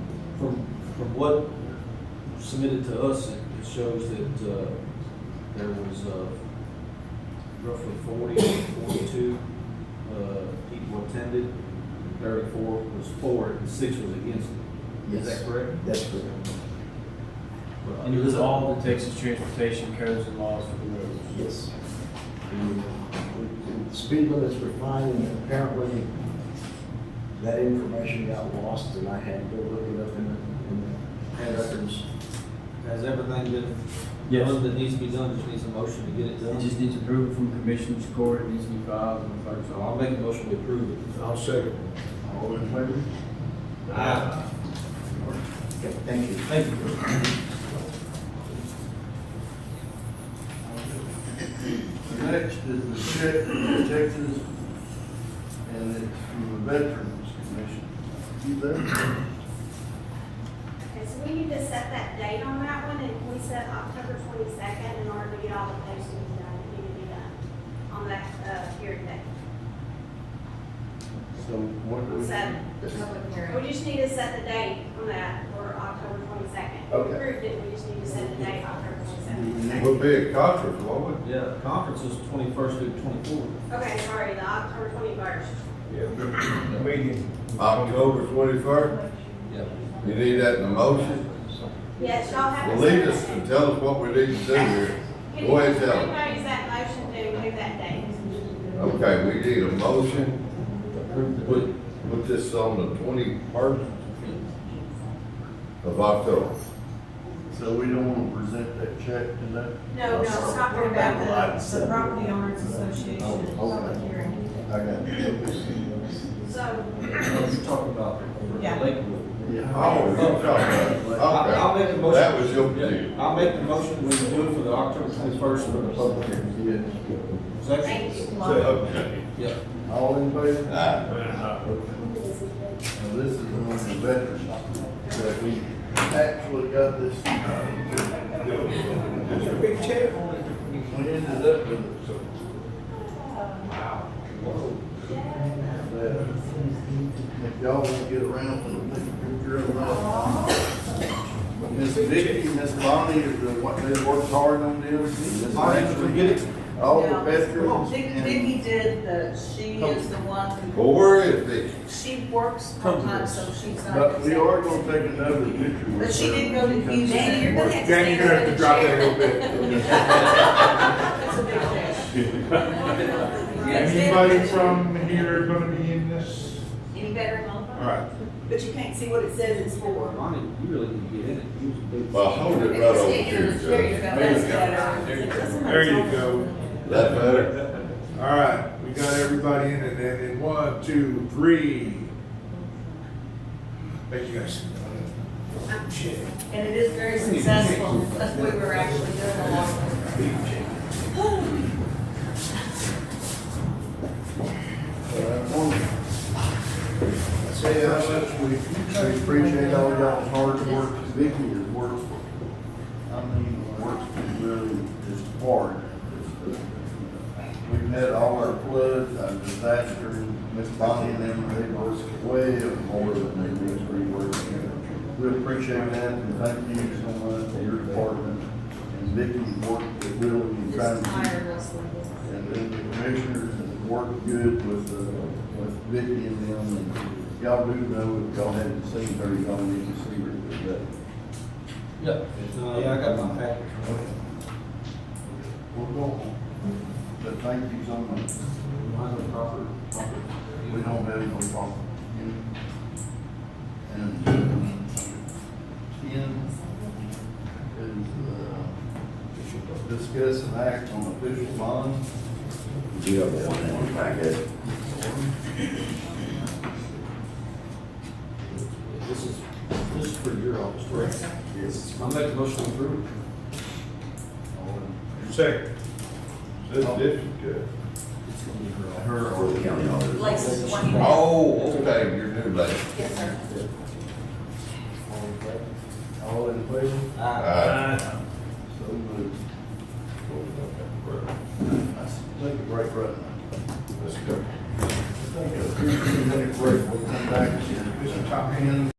From what submitted to us, it shows that there was roughly 42 people attended, 34 was for it, and 6 was against it. yes. Is that correct? That's correct. And it was all the Texas transportation codes and laws for the roads. Yes. The speed limits were fine, and apparently that information got lost, and I had to go look it up in the records. Has everything been Yes. done that needs to be done, just needs a motion to get it done? It just needs approval from Commissioners Court, it needs to be filed and clerk's So I'll make a motion to approve it. I'll second. All in favor? Aye. Okay, thank you. Thank you. Next is the check from Texas, and it's from the Veterans Commission. You there? Okay, so we need to set that date on that one, and we set October 22nd in order to get all the postings done, that need to be done on that, hearing date. So what do we? Set. Public hearing. We just need to set the date on that for October 22nd. We Okay. approved it, we just need to set the date October 22nd. We'll be at conference, won't we? Yeah, the conference is 21st through 24th. Okay, sorry, the October 21st. Meeting. October 21st? Yeah. You need that in the motion? Yes, y'all have to. Well, lead set us that and date. tell us what we need to do here. Can Go ahead, you tell us. use that motion to move that date? Okay, we need a motion. Put this on the 21st of October. So we don't want to present that check today? No, it's talking about the Property Owners Association Oh, okay. public hearing. I got it. So, You're talking about Yeah. Lakewood. Yeah. Oh, you're talking about, I'll make the okay. motion. That was your position. I'll make the motion, we can do it for the October 21st for the public hearing. Yes. thank Section? you. Okay. Yeah. All in favor? Aye. Now, this is on the veterans, that we actually got this. It's a big check. We ended up with it, so. If y'all won't get around to the picture of that. Miss Vicky, Miss Bonnie, they worked hard on this. Miss Ashley, Get it? all the veterans. Vicky did she is the one Well, where is Vicky? she works part-time, so she's not. But we are gonna take another picture. with But she her. did go to Houston. Danny, you're gonna have to Danny, you're gonna have to drop that a little bit. That's a big check. Anybody from here gonna be in this? Any better than All right. But you can't see what it says it's for. Bonnie, you really need to get in it. Use the big- Well, hold it right over here, Judge. There you go, that's better. There you go. That better? All right, we got everybody in, and then in 1, 2, 3. Thank you guys. And it is very successful. That's what we were actually doing a lot. Say how much we appreciate all y'all's hard work. Vicky has worked, works really just hard. We've had all our floods, our disasters, Miss Bonnie and them, they worked way more than they usually work. We appreciate that and thank you so much for your department. and Vicki worked really in trying to. Tirelessly. And then the commissioners worked good with Vicki and them, and y'all do know if y'all hadn't seen her, y'all need to see her today. Yeah. Yeah, I got my package. We'll go on, but thank you so much. We don't have no problem. And 10 is, discuss an act on official bond. You have one in your packet. This is for your office, correct? Yes. I'll make a motion to approve. Second. This is good. Her For the county auditor. Lacey's the one you have. Oh, okay, you're new, lady. Yes, sir. all in favor? So moved. Let's take a break right now. Let's go. Take a 15-minute break, we'll come back and just top 10.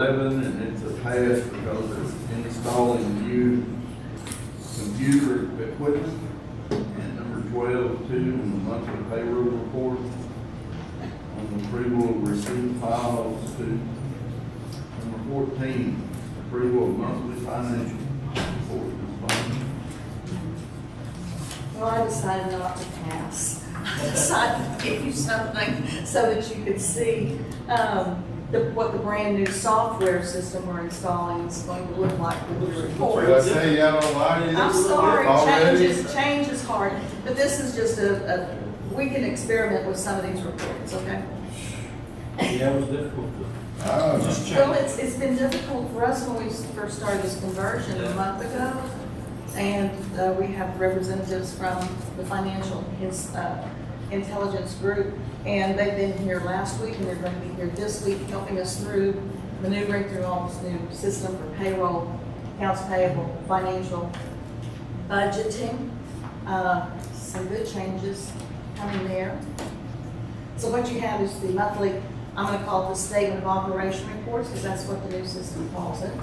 11, and it's a pass because it's installing new computer equipment. And number 12, 2, on the monthly payroll report. On the approval of receipt files, 2. Number 14, approval of monthly financial report. Well, I decided not to pass. I decided to give you something so that you could see what the brand new software system we're installing is going to look like with the report. Did I say y'all don't like it? I'm sorry, Already? change is hard, but this is just we can experiment with some of these reports, okay? Yeah, it was difficult to. Well, it's been difficult for us when we first started this conversion a month ago. And we have representatives from the Financial Intelligence Group, and they've been here last week, and they're going to be here this week, helping us through maneuvering through all this new system for payroll, accounts payable, financial, budgeting. Some good changes coming there. So what you have is the monthly, I'm going to call it the Statement of Operation Reports, because that's what the new system calls it.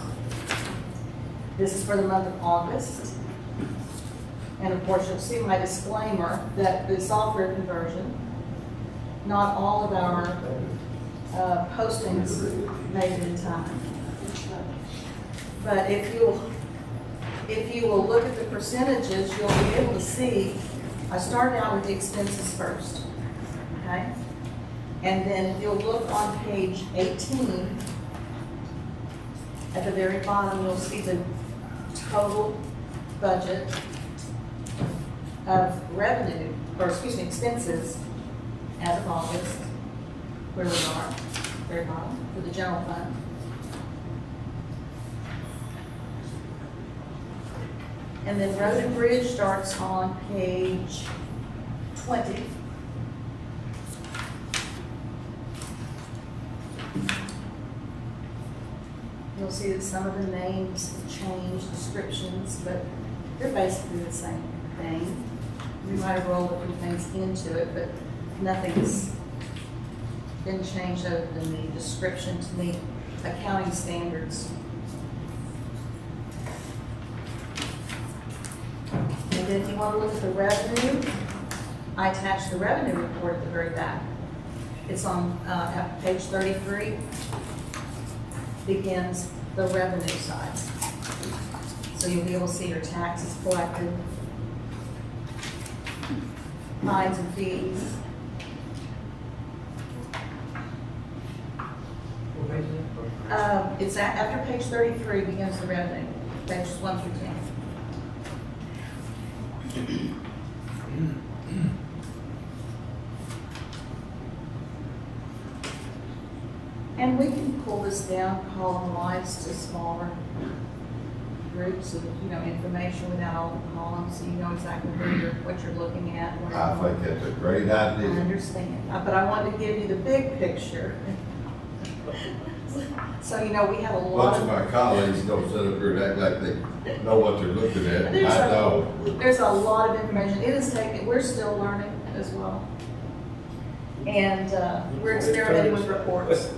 This is for the month of August. And of course, you'll see my disclaimer that the software conversion, not all of our postings made it in time. But if you will look at the percentages, you'll be able to see, I started out with the expenses first, okay? And then if you'll look on page 18, at the very bottom, you'll see the total budget of revenue, or excuse me, expenses as of August, where we are, very bottom, for the general fund. And then Road and Bridge starts on page 20. You'll see that some of the names have changed, descriptions, but they're basically the same thing. We might have rolled a few things into it, but nothing's been changed other than the description to meet accounting standards. And then if you want to look at the revenue, I attached the revenue report at the very back. It's on page 33. Begins the revenue side. So you'll be able to see your taxes collected, fines and fees. It's after page 33 begins the revenue, pages 1 through 10. And we can pull this down column-wise to smaller groups of, information without all the columns, so you know exactly what you're looking at. I think that's a great I idea. understand, but I wanted to give you the big picture. So, we have a lot Bunch of my colleagues don't sit up here and act like they know what they're looking at. I know. There's a lot of information. It is we're still learning as well. And we're experimenting with reports.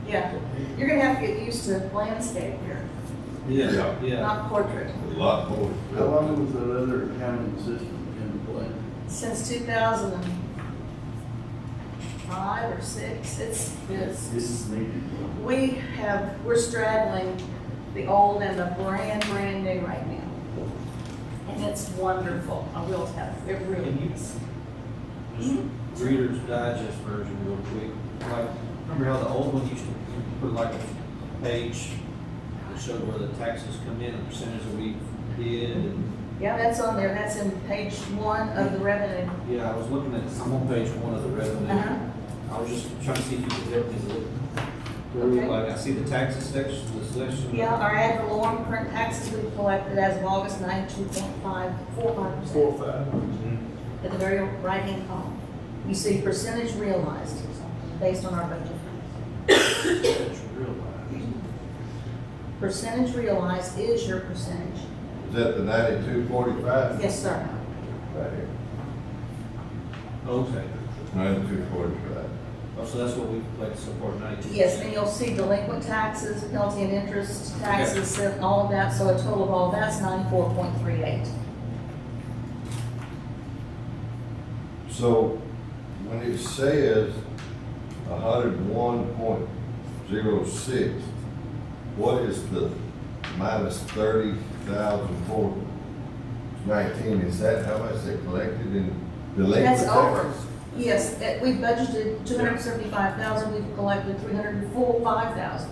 Yeah, you're gonna have to get used to landscape here, Yeah. not portrait. A lot more. How long was that other accounting system in place? Since 2005 or 6, it's This is needed. we're straddling the old and the brand new right now. And it's wonderful, I will tell you, it really is. Reader's Digest version real quick. Like, remember how the old one used to put like a page that showed where the taxes come in, the percentage that we did, and Yeah, that's on there, that's in page 1 of the revenue. yeah, I was looking at, I'm on page 1 of the revenue. Uh-huh. I was just trying to see if you could help me look. Okay. Like, I see the taxes section, the section. Yeah, our ad valorem current taxes we've collected as of August 9, 2.545%. 4-5. At the very right-hand column, you see percentage realized based on our budget. Percentage realized is your percentage. Is that the 9245? Yes, sir. Right here. Okay. 9245. Oh, so that's what we like to support 92. Yes, and you'll see delinquent taxes, penalty and interest taxes, and all of that, so a total of all that's 94.38. So when it says 101.06, what is the minus 30,419? Is that how much they collected in delinquent That's over. taxes? Yes, we budgeted 275,000, we've collected 305,000.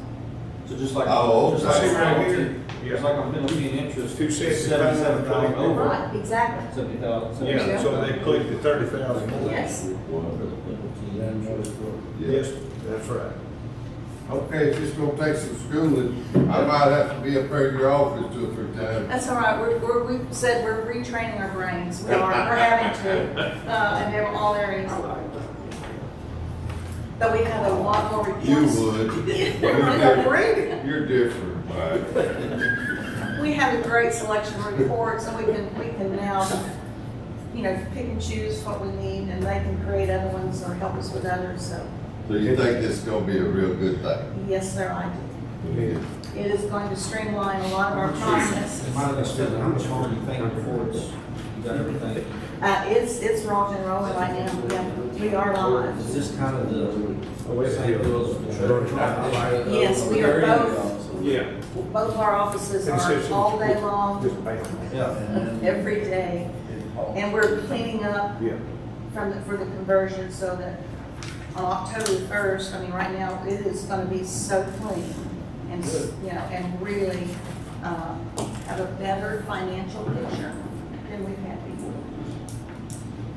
So just like. Oh, just like okay. right here, just like on penalty and interest, 77,000 over. Right, exactly. 70,000. Yeah, so they collected 30,000 more. Yes. Yes, that's right. Okay, if it's gonna take some schooling, I might have to be up there at your office 2 or 3 times. That's all right, we said we're retraining our brains, we're having to, and they're all areas. But we have a lot more reports. You would. You're different, right? We have a great selection of reports, and we can now, you know, pick and choose what we need, and they can create other ones or help us with others, so. So you think this is gonna be a real good thing? Yes, sir, I do. It is going to streamline a lot of our process. How much longer do you think before you got everything? It's rock and rolling right now, yeah, we are live. Is this kind of the same deal as the church? Yes, we are both, Yeah. both of our offices are all day long, Yeah. every day. And we're cleaning up Yeah. for the conversion so that on October 1st, I mean, right now, it is gonna be so clean and, you know, and really, have a better financial picture than we've had before.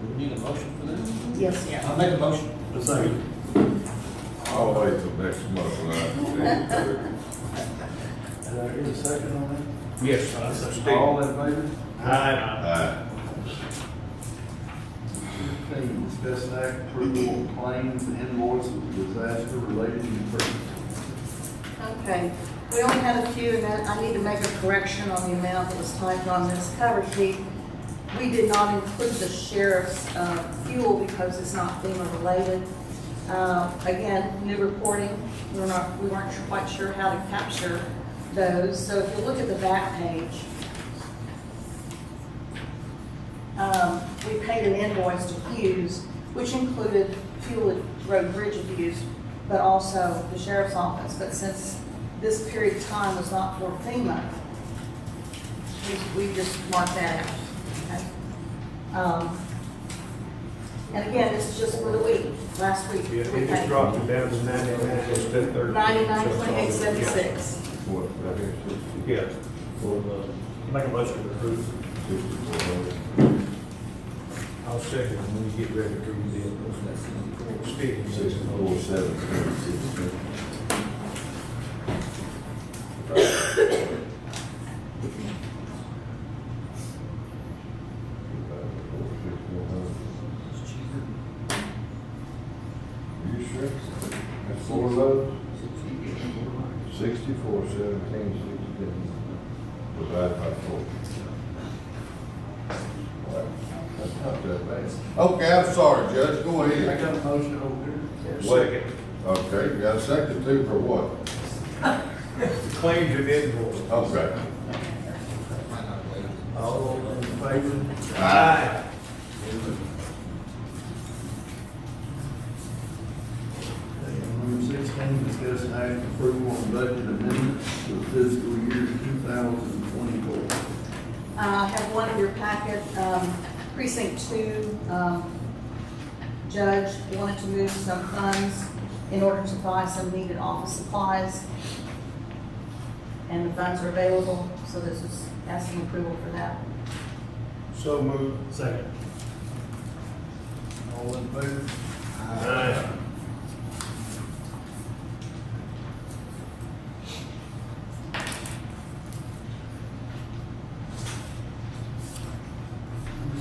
We need a motion for that? Yes, yeah. I'll make a motion. I'll wait till next month when Is a second on that? Yes. All in favor? Aye. Discuss and act approval of claims and invoices of disaster related improvements. Okay, we only had a few, and then I need to make a correction on the amount that was typed on this cover sheet. We did not include the sheriff's fuel because it's not FEMA related. Again, new reporting, we weren't quite sure how to capture those. So if you look at the back page, we paid an invoice to Hughes, which included fuel at road bridge abuse, but also the sheriff's office. But since this period of time was not for FEMA, we just marked that out. Okay? And again, this is just for the week, last week. Yeah, it just dropped it down to 99 instead of 30. 99.876. Yeah. Make a motion to approve. I'll second it when you get ready to approve the speaking. 64,766. Are you sure? That's 4 of those? 64, 17, 16, divided by 4. That's not that bad. Okay, I'm sorry, Judge, go I ahead. got a motion over Second. Okay, you got a second too for what? Claims and invoices. Okay. All in favor? Aye. Number 16, discuss and act approval on budget amendments for fiscal year 2024. I have one in your packet, precinct 2, judge wanted to move some funds in order to buy some needed office supplies. And the funds are available, so this is asking approval for that. So moved. Second. All in favor? Aye.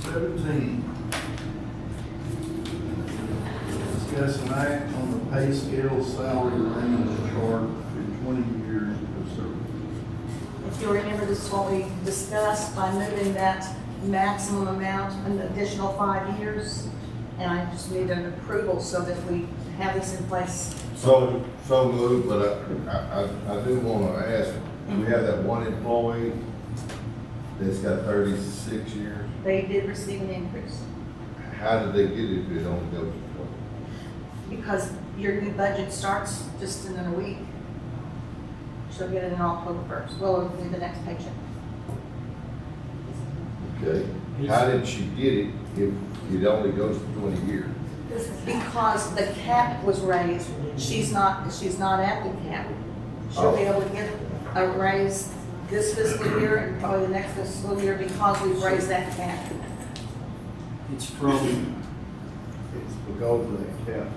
Number 17. Discuss and act on the pay scale salary range chart for 20 years of service. If you remember, this is what we discussed by moving that maximum amount an additional 5 years. And I just need an approval so that we have this in place. So moved, but I do want to ask, we have that one employee that's got 36 years. They did receive an increase How did they get it if it only goes to 20? because your new budget starts just in a week. She'll get it in October 1st. Well, it'll be the next paycheck. Okay, how did she get it if it only goes to 20 years? Because the cap was raised. She's not at the cap. She'll be able to get a raise this fiscal year and probably the next fiscal year because we've raised that cap. It's because of that cap.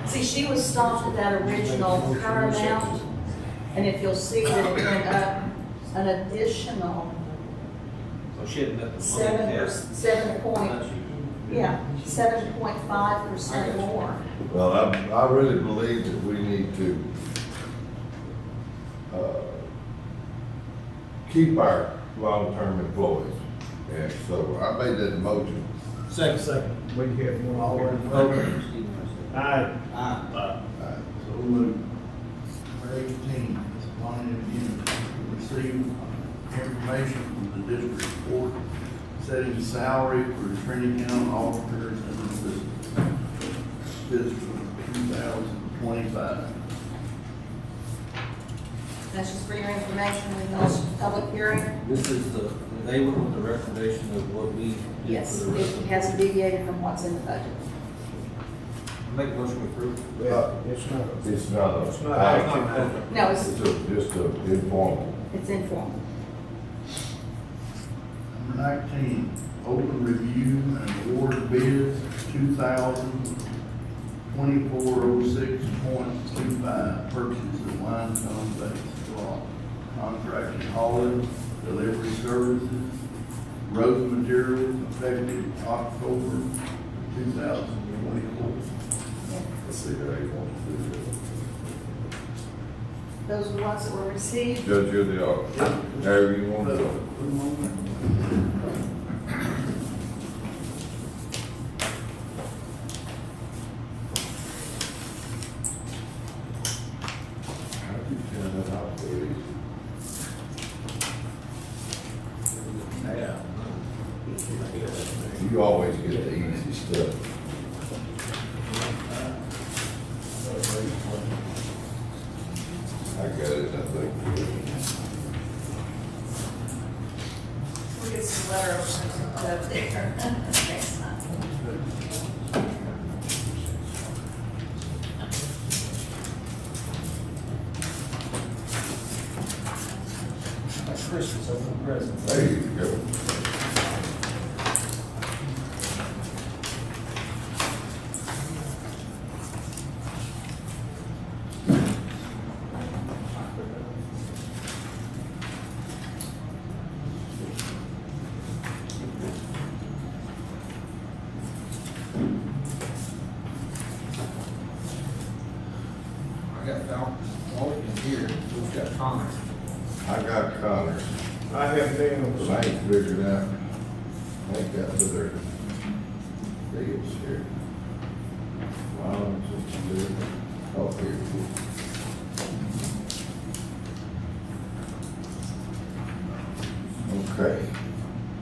See, she was stopped at that original her amount, and if you'll see that it went up an additional So she had met the 7.5% more. Well, I really believe that we need to keep our long-term employees. And so I made that motion. Second. We have one all in favor. Aye. So moved. Number 18, is appointed again to receive information from the district court setting salary for Trinity County auditors and assistants. Fiscal 2025. That's just for your information, we know it's a public hearing. This is they went with the recommendation of what we did Yes, for the rest it of hasn't deviated from what's in the budget. Make a motion to approve. It's not a action. No, It's just a informal. it's informal. Number 19, open review and award bids 2,024.06.25 purchase of limestone-based rock. Contracted hauling, delivery services, road materials effective October 2024. Let's see how you want to do Those are the ones that were received. it. Judge, you're the auditor. However you want to do it. How do you turn that out, please? You always get the easy stuff. I got it, I think. We'll get some letter up there next time. That's Christmas, open presents. There you go. I got Falcon here. We've got Connor. I got Connors. I have nails. I ain't figured out. I think that's what their deals here. Wow, just do it. Oh, here it is. Okay.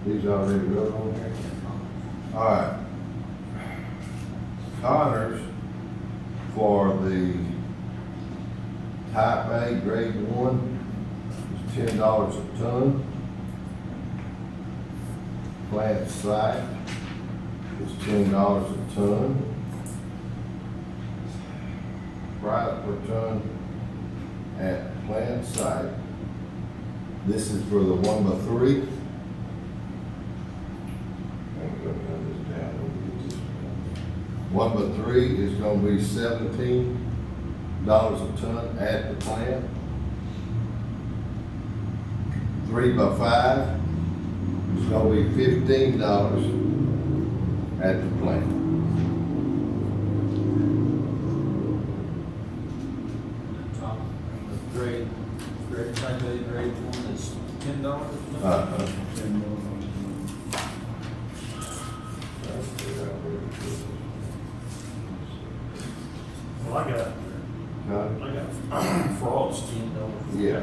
These already wrote on here? All right. Connors for the type A grade 1 is $10 a ton. Plant site is $10 a ton. Price per ton at plant site. This is for the 1x3. I'm gonna run this down. 1x3 is gonna be $17 a ton at the plant. 3x5 is gonna be $15 at the plant. Top, grade type A, grade 1 is $10. Uh-huh. Well, I got Frost. Yeah.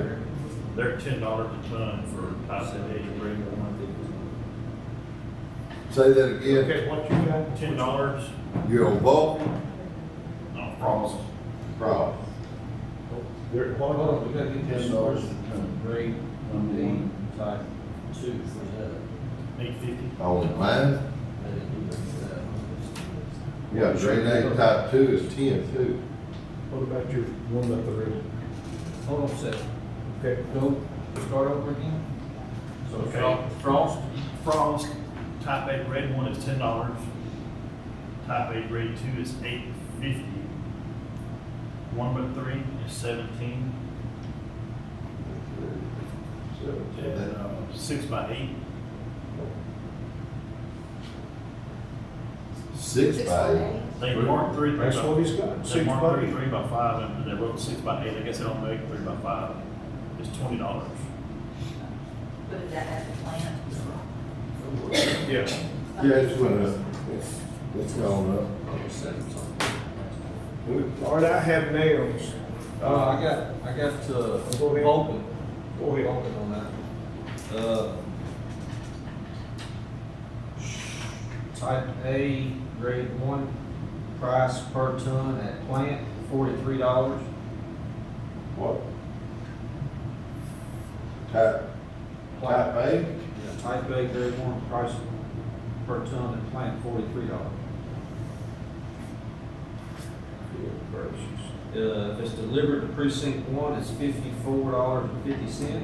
They're $10 a ton for type A grade 1. Say that again. Okay, what you got? $10 You're on bulk? on Frost. Right. They're, what? Hold on, we gotta get this first, grade 1D, type 2, for that. 850. On mine? I didn't do that. Yeah, grade A type 2 is 10 too. What about your 1x3? Hold on a second. Okay. Go, start over again. So Okay. Frost, Frost, type A grade 1 is $10. Type A grade 2 is $8.50. 1x3 is 17. And 6x8. 6 by 8. They marked 3. That's what he's got. They 6 marked by 3 3x5 and they wrote 6x8. I guess they don't make 3x5. It's $20. Put it at the plant. Yeah. Yeah, it's went up. It's gone up. All right, I have nails. I got Go ahead. Vulcan. Go ahead. Vulcan on that. Type A, grade 1, price per ton at plant, $43. What? Type A? Yeah, type A, grade 1, price per ton at plant, $43. If it's delivered to precinct 1, it's $54.50.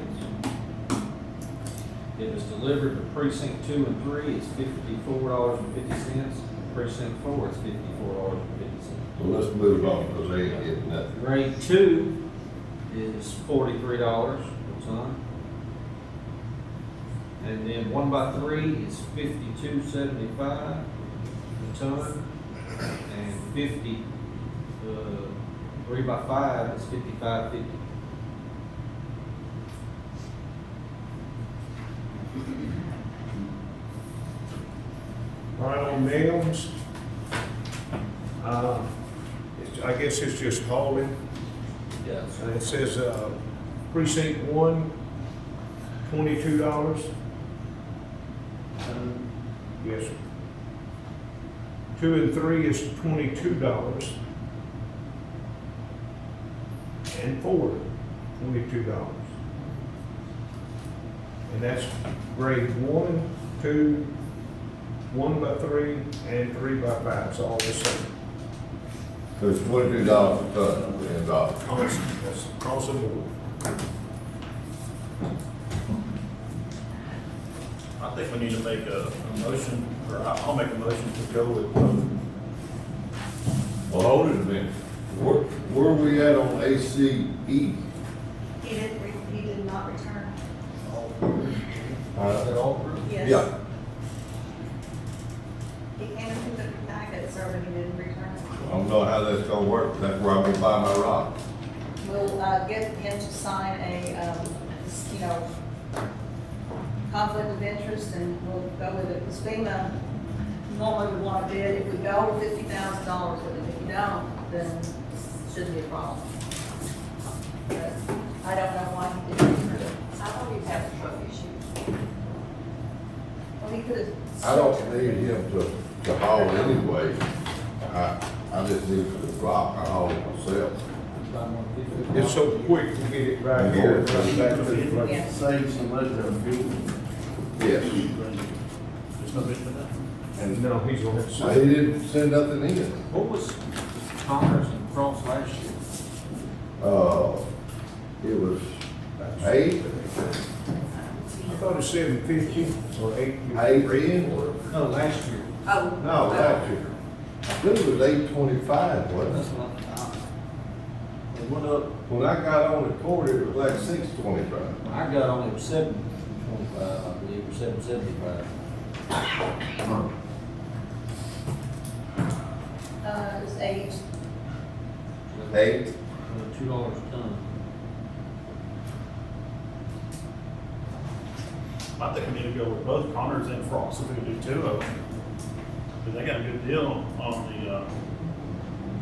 If it's delivered to precinct 2 and 3, it's $54.50. Precinct 4, it's $54.50. So let's move on, because they ain't getting nothing. Grade 2 is $43 a ton. And then 1x3 is $52.75 a ton. And 3x5 is $55.50. All right, on nails, I guess it's just hauling. Yes. And it says, precinct 1, $22. Yes, sir. 2 and 3 is $22. And 4, $22. And that's grade 1, 2, 1x3, and 3x5, it's all the same. So it's $22 a ton involved. That's across the board. I think we need to make a motion, or I'll make a motion to go with, Well, hold it a minute. Where are we at on ACE? He did not return. Yes. Yeah. He came into the packet, sir, but he didn't return. I don't know how that's gonna work. That's where I'm gonna buy my rock. We'll get him to sign a, conflict of interest, and we'll go with it. Because FEMA normally would want to bid, if we go over $50,000 with it, if you don't, then it shouldn't be a problem. But I don't know why he didn't return it. I thought he had a truck issue. Well, he could have. I don't need him to haul anyway. I just need the rock. I haul it myself. It's so quick to get it right here, right back to the front. Yes. Save some of the fuel. Yes. there's no bid for that. And no, he's gonna have to He say. didn't send nothing in. What was Congress and Frost last year? It was 8, I thought it was 750 or 8. 8, No, last year. Oh. no, last year. I think it was 825, wasn't That's it? what it went up. When I got on the court, it was like 625. I got on it 725, I believe, or 775. It's 8. 8. $2 a ton. I think we need to go with both Connors and Frost, if we can do 2 of them. Because they got a good deal on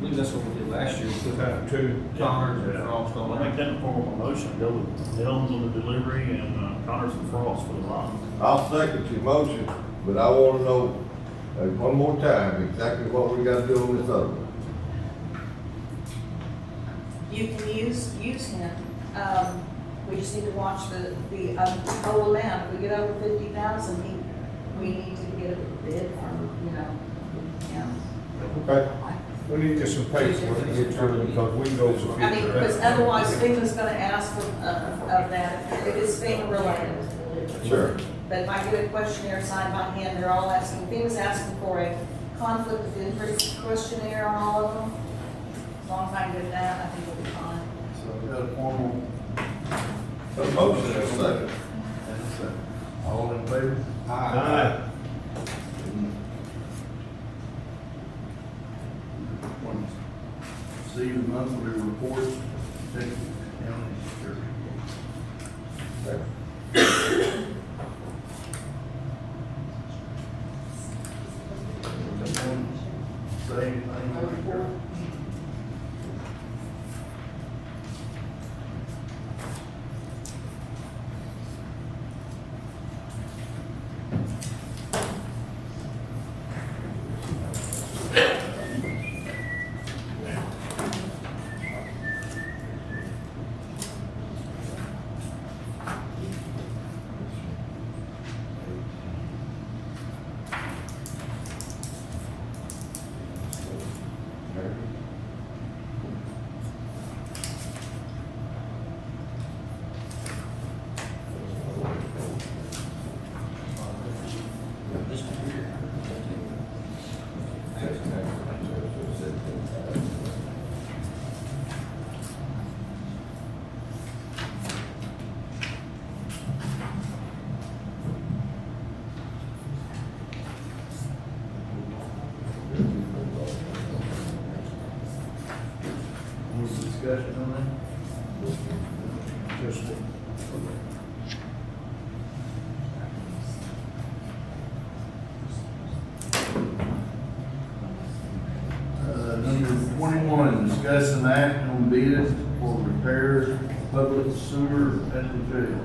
the believe that's what we did last year, we took out two Connors and Frost I'll on make that. that in form of a motion, go with Helms on the delivery and Connors and Frost for the line. I'll second your motion, but I wanna know, one more time, exactly what we gotta do on this other one. You can use him. We just need to watch the whole amount. If we get over 50,000, we need to get a bid from, yeah. Okay. We need to get some paperwork to get to it because we can go for I mean, because otherwise FEMA's gonna ask for, of that, if it's FEMA related. Sure. But if I get a questionnaire signed by hand, they're all asking, FEMA's asking for a conflict of interest questionnaire on all of them. As long as I can get that, I think we'll be fine. So we got a formal, A motion and a second. all in favor? Aye. See the monthly reports, Texas County Sheriff. Say anything on the report? Any discussion on that? Just. Number 21, discuss an act on bids for repairs of public sewer at the jail.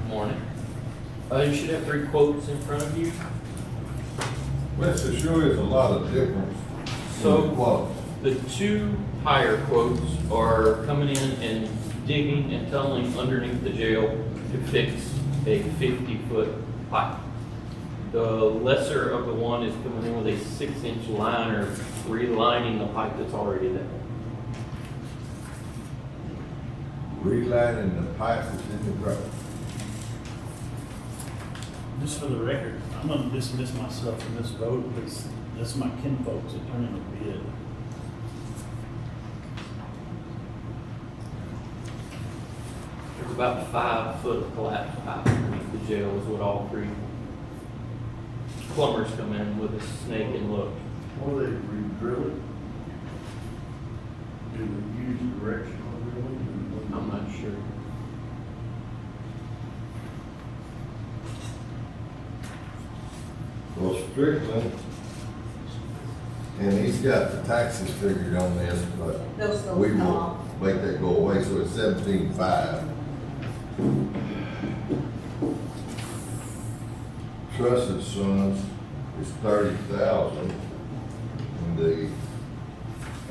Morning. You should have 3 quotes in front of you. Well, there sure is a lot of difference. So, Well, the 2 higher quotes are coming in and digging and tunneling underneath the jail to fix a 50-foot pipe. The lesser of the one is coming in with a 6-inch liner, relining the pipe that's already there. relining the pipe that's in the ground. Just for the record, I'm gonna dismiss myself from this vote because that's my kinfolks that turn in a bid. There's about 5 foot of collapsed pipe underneath the jail is what all 3 plumbers come in with a snake and look. Or they re-drill it? Do they use directional drilling? I'm not sure. Well, Strickland, and he's got the taxes figured on this, but Those go we will off. make that go away, so it's 17.5. Trusted Sons is 30,000, and the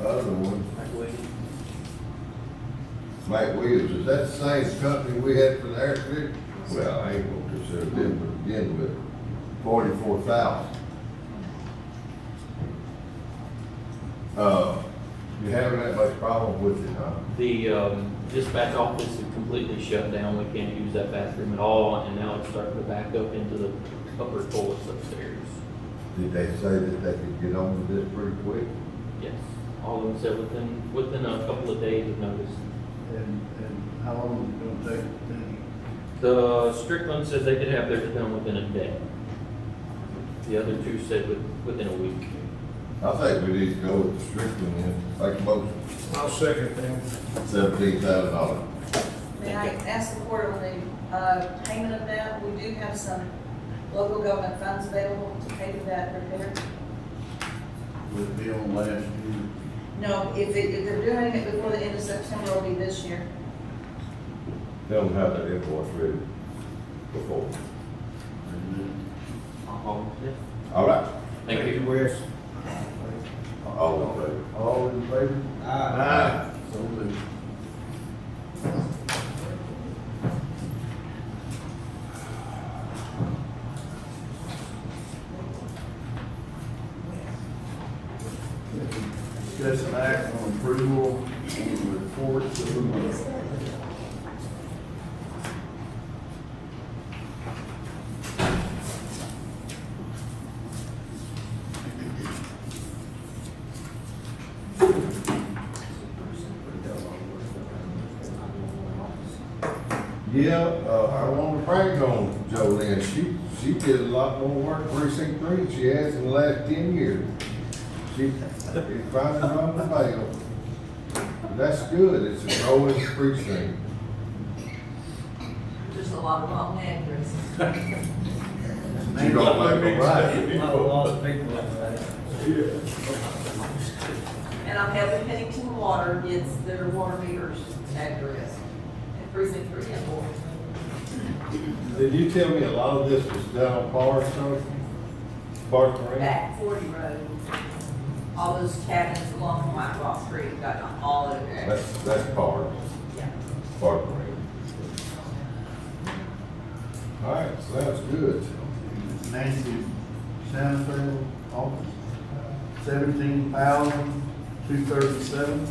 other one, Mike Williams, is that the same company we had for the air strict? Well, I ain't gonna consider them to begin with, 44,000. You having that much problem with it, huh? The dispatch office is completely shut down. We can't use that bathroom at all, and now it's starting to back up into the upper toilets upstairs. Did they say that they could get on with this pretty quick? Yes, all of them said within a couple of days of notice. And how long is it gonna take to finish? The Strickland said they could have theirs done within a day. The other 2 said within a week. I think we need to go with the Strickland and make a motion. I'll second them. $17,000. May I ask the court on the payment of that? We do have some local government funds available to pay for that repair? Would it be on last year? No, if they're doing it before the end of September, it'll be this year. Tell them how that invoice ready before. All right. Thank you. Wes. All in favor? All in favor? Aye. So moved. Discuss an act on approval of the reports of the month. Yeah, I want to brag on Jolene. She did a lot more work precinct 3 than she has in the last 10 years. She finally run the bell. That's good. It's a growing precinct. Just a lot of wrong addresses. You don't make them right. And I'm helping Pennington Water gets their water meters address. And precinct 3 and 4. Did you tell me a lot of this was done on Forest Road? Forest Road? Back 40 Road. All those cabins along White Rock Creek got all of it. That's Forest. Yeah. Forest Road. All right, so that's good. Nancy Sanford office, $17,237.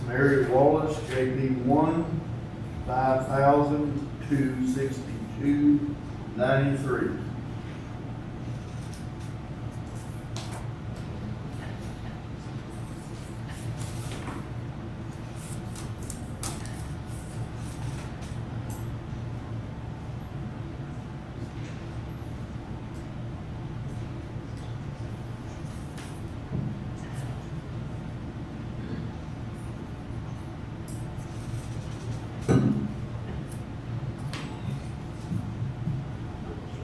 Mary Wallace, JB1, $5,262.93.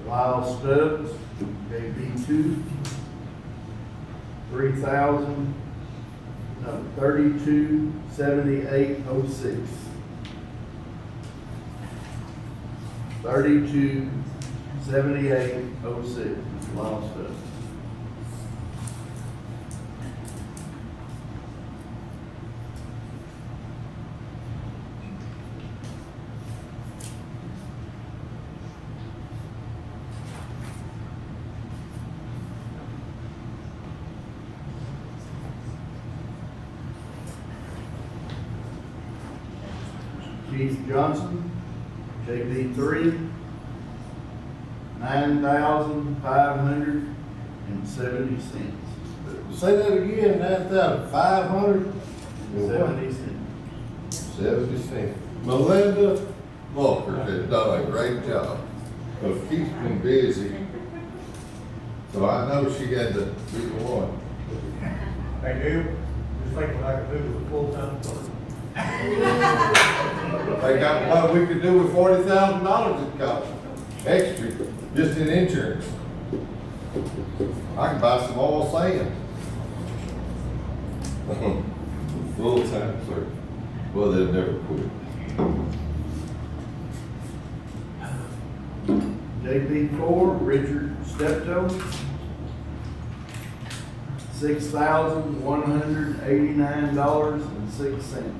Lyle Stubbs, JB2, $3278.06. 3278.06. Lyle Stubbs. Keith Johnson, JB3, $9,570. Say that again, 9,500? 70 cents. 70 cents. Melinda Walker has done a great job of keeping me busy. So I know she had to be the one. Hey, Neil, just think what I could do with a full-time clerk. They got what we could do with $40,000 it cost extra, just in insurance. I can buy some oil sand. Full time, sir. Well, they'll never quit. JB4, Richard Steptoe, $6,189.06.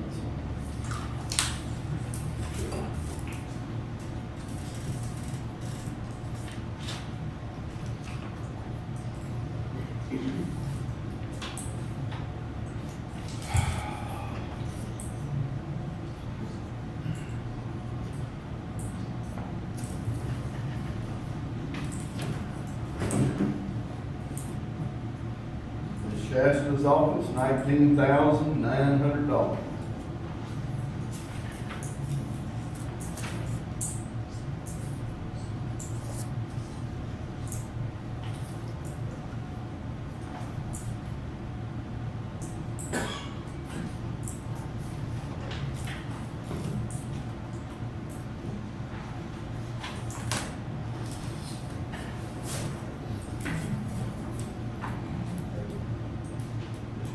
Shasta's office, $19,900.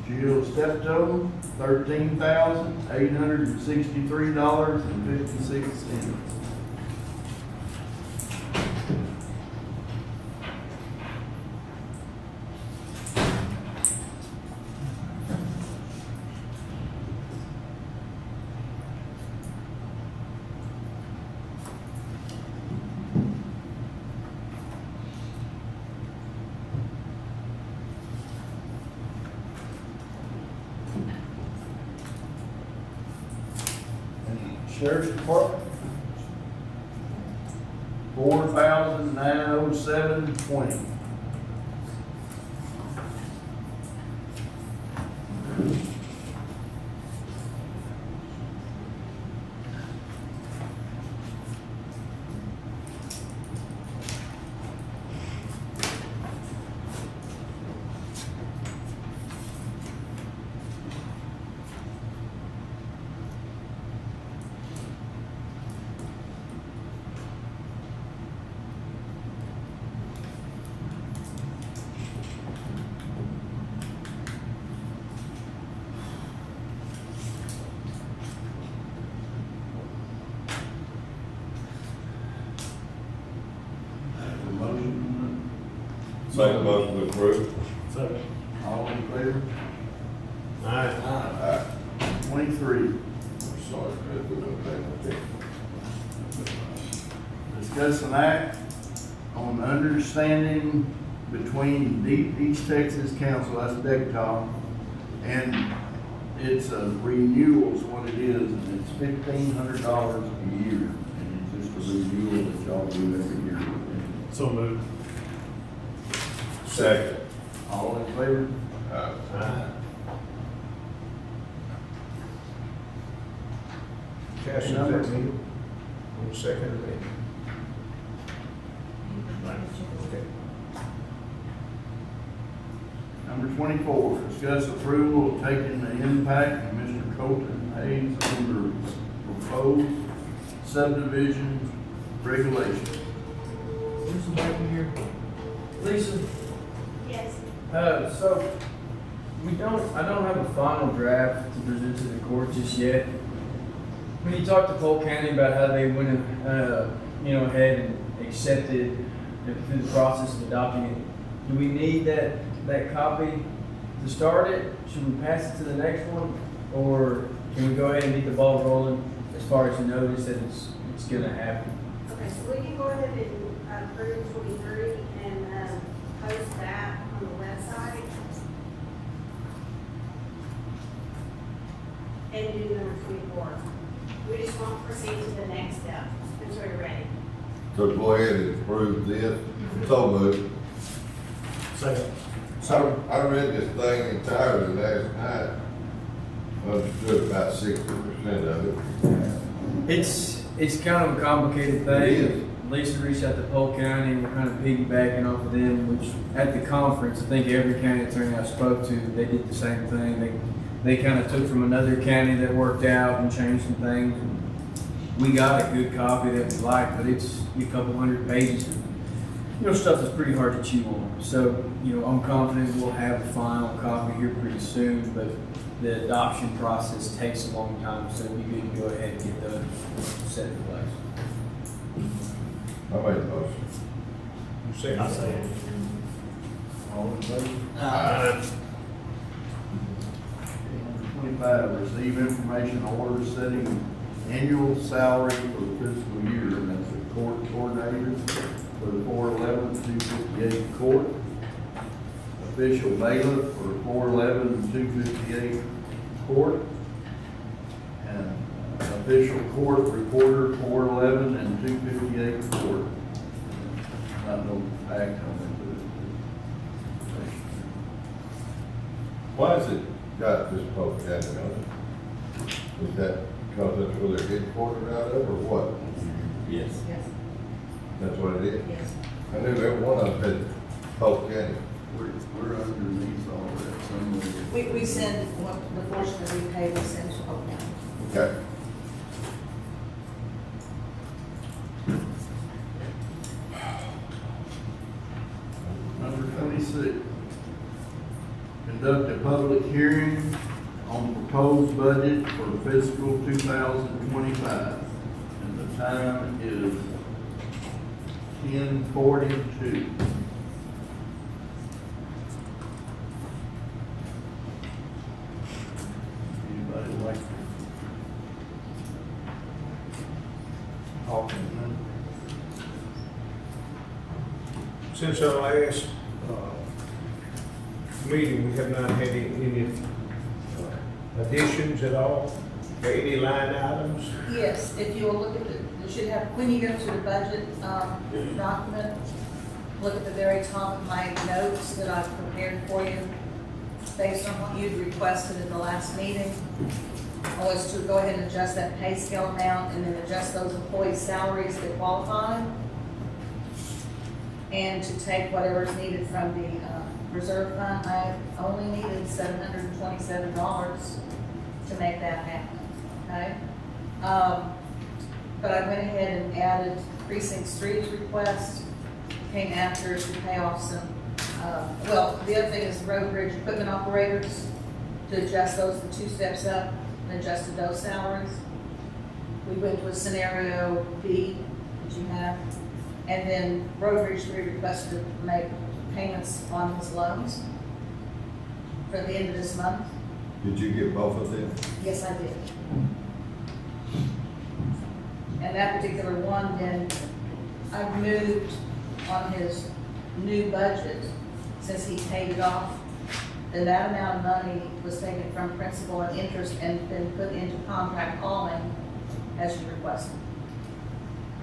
Jill Steptoe, $13,863.56. Sheriff's Department, $4,907.20. Make a motion to approve. Second. All in favor? Aye. Aye. 23, Sorry, Fred, we don't take no discuss an act on understanding between Deep East Texas Council, that's DECTOC, and it's a renewal is what it is, and it's $1,500 a year, and it's just a renewal that y'all do every year. So moved. Second. All in favor? Aye. Aye. Cash number. Second. Number 24, discuss approval of taking the impact of Mr. Colton Hayes under proposed subdivision regulations. Lisa back in here. Lisa, Yes. so I don't have a final draft to present to the court just yet. When you talked to Polk County about how they went, ahead and accepted through the process of adopting it, do we need that copy to start it? Should we pass it to the next one? Or can we go ahead and get the ball rolling as far as the notice that it's gonna happen? Okay, so we can go ahead and approve 23 and post that on the website. And do number 24. We just won't proceed to the next step until you're ready. So go ahead and approve this. So moved. Second. I read this thing entirely last night. Understood about 60% of it. It's kind of a complicated thing. It is. Lisa reached out to Polk County and we're kind of piggybacking off of them, which at the conference, I think every county attorney I spoke to, they did the same thing. They kind of took from another county that worked out and changed some things. We got a good copy that we liked, but it's a couple hundred pages. Stuff that's pretty hard to chew on. So, I'm confident we'll have a final copy here pretty soon, but the adoption process takes a long time, so we can go ahead and get those set in place. I made a motion. I say it. All in favor? Aye. Number 25, receive information order setting annual salary for the fiscal year, and that's the court coordinator for the 411-258 court, official bailiff for 411-258 court, and official court reporter 411 and 258 court. Not no act on it, but Why is it got this Polk County on it? Is that because that's where they're headquartered out of, or what? Yes. Yes. That's what it is? Yes. I knew every one of them had Polk County. We're underneath all that somewhere. We send, the portion that we pay, we send to Polk County. Okay. Number 26, conduct a public hearing on proposed budget for fiscal 2025. And the time is 10:42. Anybody like to talk? Since our last meeting, we have not had any additions at all, or any line items. Yes, if you will look at the, you should have, when you go to the budget document, look at the very top of my notes that I've prepared for you, based on what you'd requested in the last meeting, was to go ahead and adjust that pay scale amount and then adjust those employees' salaries that qualify, and to take whatever's needed from the reserve fund. I only needed $727 to make that happen, okay? But I went ahead and added precinct three's request, came after to pay off some, well, the other thing is road bridge equipment operators, to adjust those the 2 steps up and adjusted those salaries. We went with scenario B that you have, and then road bridge 3 requested to make payments on his loans for the end of this month. Did you get both of them? Yes, I did. And that particular one, then, I moved on his new budget, since he paid it off, then that amount of money was taken from principal and interest and been put into contract hauling as you requested.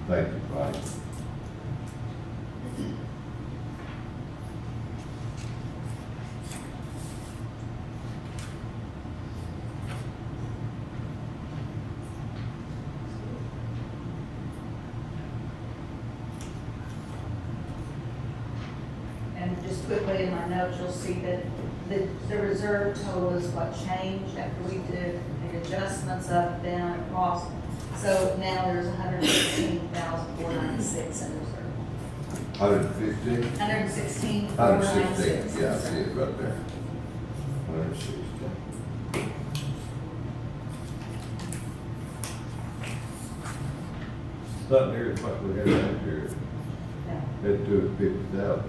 Thank you, Bonnie. And just quickly in my notes, you'll see that the reserve total is what changed after we did the adjustments up, down, across. So now there's 116,496 in reserve. 115? 116,496. Yeah, I see it right there. 116. Not near as much we had last year. No. Had to do it 50,000.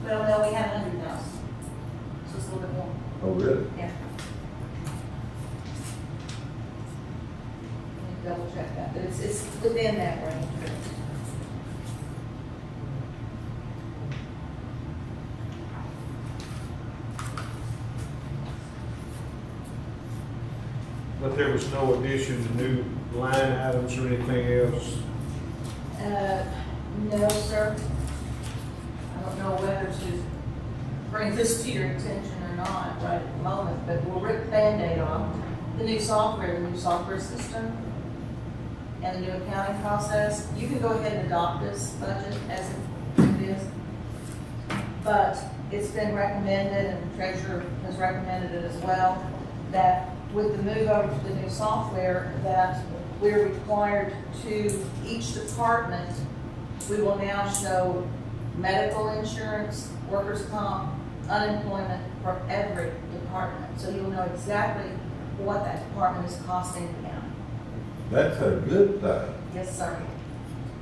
Well, no, we had 100,000. So it's a little bit more. Oh, really? Yeah. Let me double check that, but it's within that range. But there was no addition to new line items or anything else? No, sir. I don't know whether to bring this to your attention or not right at the moment, but we'll rip the Band-Aid off. The new software system, and the new accounting process. You can go ahead and adopt this budget as it is, but it's been recommended, and the treasurer has recommended it as well, that with the move over to the new software, that we're required to, each department, we will now show medical insurance, workers' comp, unemployment for every department. So you'll know exactly what that department is costing the county. That's a good thing. Yes, sir.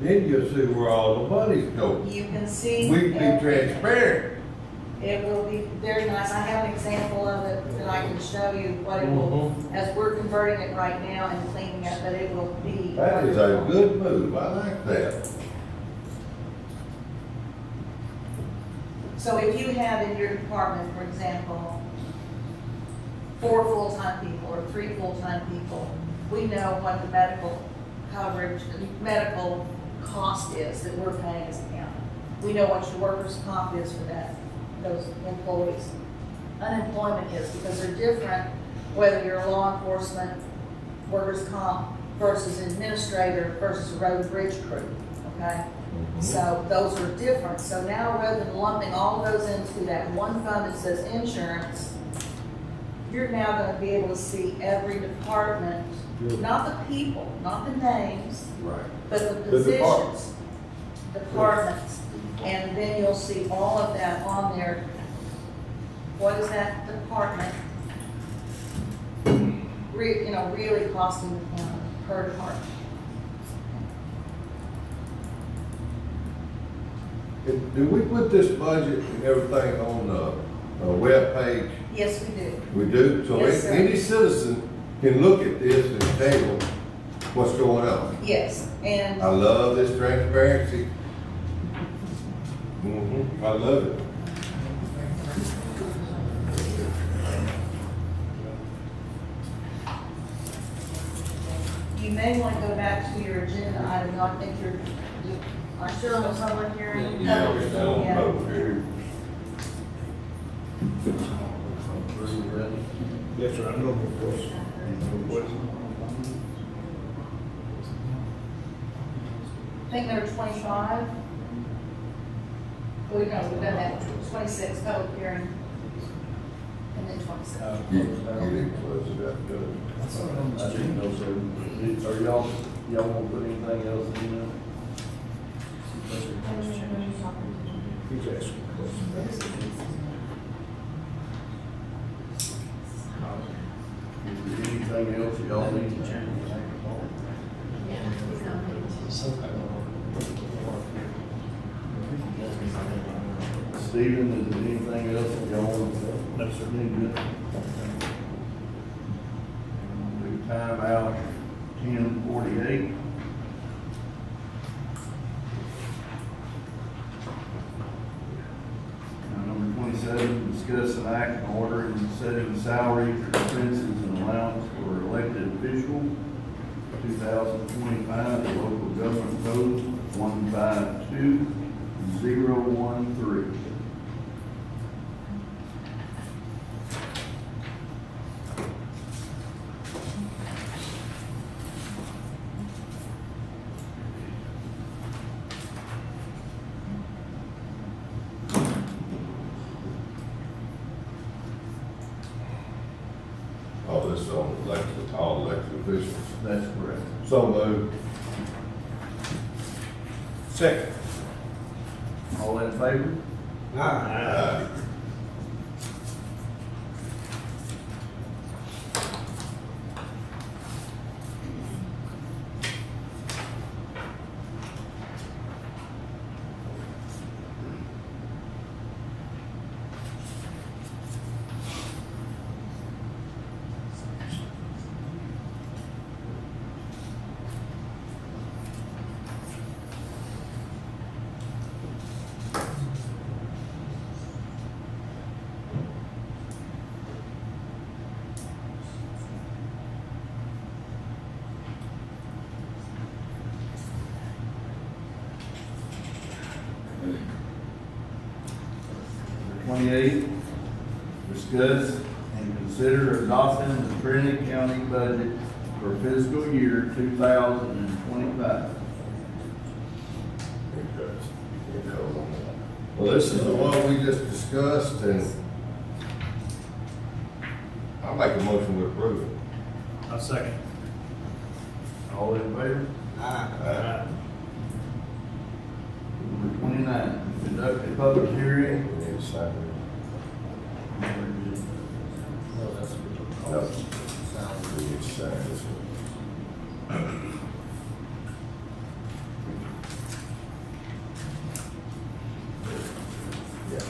Then you'll see where all the money's going. You can see. We can be transparent. It will be very nice. I have an example of it that I can show you what it will, as we're converting it right now and cleaning it, but it will be. That is a good move. I like that. So if you have in your department, for example, 4 full-time people or 3 full-time people, we know what the medical coverage, the medical cost is that we're paying as a county. We know what your workers' comp is for those employees. unemployment is, because they're different, whether you're a law enforcement, workers' comp versus administrator versus a road and bridge crew, okay? So those are different. So now rather than lumping all of those into that one fund that says insurance, you're now gonna be able to see every department, not the people, not the names, Right. but the The positions, departments, and then you'll see all of that on there. What is that department, really costing the county per department? Do we put this budget and everything on the web page? Yes, we do. We do? So Yes, sir. any citizen can look at this and tell what's going on. Yes, and I love this transparency. I love it. you may want to go back to your agenda item. I think are still in the public hearing. Yeah, we're still on Yeah. public hearing. Yes, sir, I know, of course. I think there were 25. We've done that, 26 public hearing, and then 27. You didn't close it up, good. I didn't know, sir. Are y'all won't put anything else in there? He's asking a question. Is there anything else y'all need to change? Stephen, is there anything else that y'all want to? No, sir. Good. Do time out 10:48. Number 27, discuss an act on order and setting salary, expenses, and allowance for elected official, 2025, the local government code 152013. All this on all elected officials. That's correct. So moved. Second. All in favor? Aye. Number 28, discuss and consider adopting the Trinity County budget for fiscal year 2025. Well, this is the one we just discussed, and I'll make a motion to approve it. I'll second. All in favor? Aye. Number 29, conduct a public hearing. We need to sign it. No. We need to sign this one. Yeah.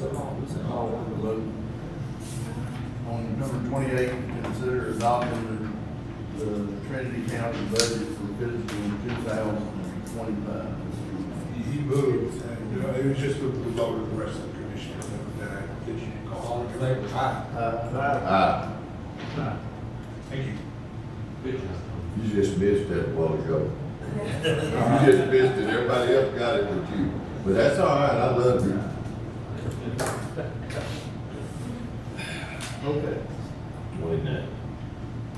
On number 28, consider adopting the Trinity County budget for fiscal 2025. He moved, and, it was just a vote of the rest of the commissioners, and then I get you to call. All in favor? Aye. Thank you. Good job. You just missed that a while ago. You just missed it, everybody else got it with you. But that's all right, I love you. Okay. 29.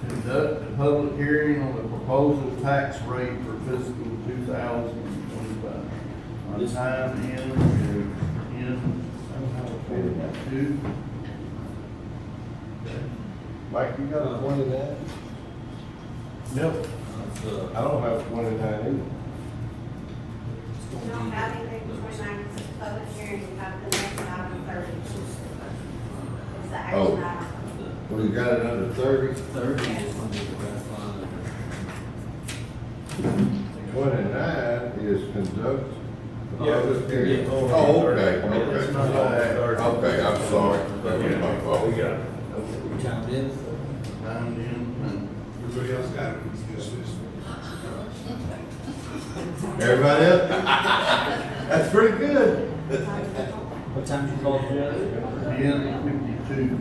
Conduct a public hearing on the proposal tax rate for fiscal 2025. On time in 42. Mike, you got a 29? Nope. I don't have 29 either. We don't have anything between 9 and 6 public hearing, we have the next item 30. It's the action Oh. item. We got it under 30? 29 is conduct. Yeah. Oh, okay, okay, I'm sorry. That was my fault. We got it. Timed in. Everybody else got it. It's just this. Everybody else? That's pretty good. What time did you call it? 10:52.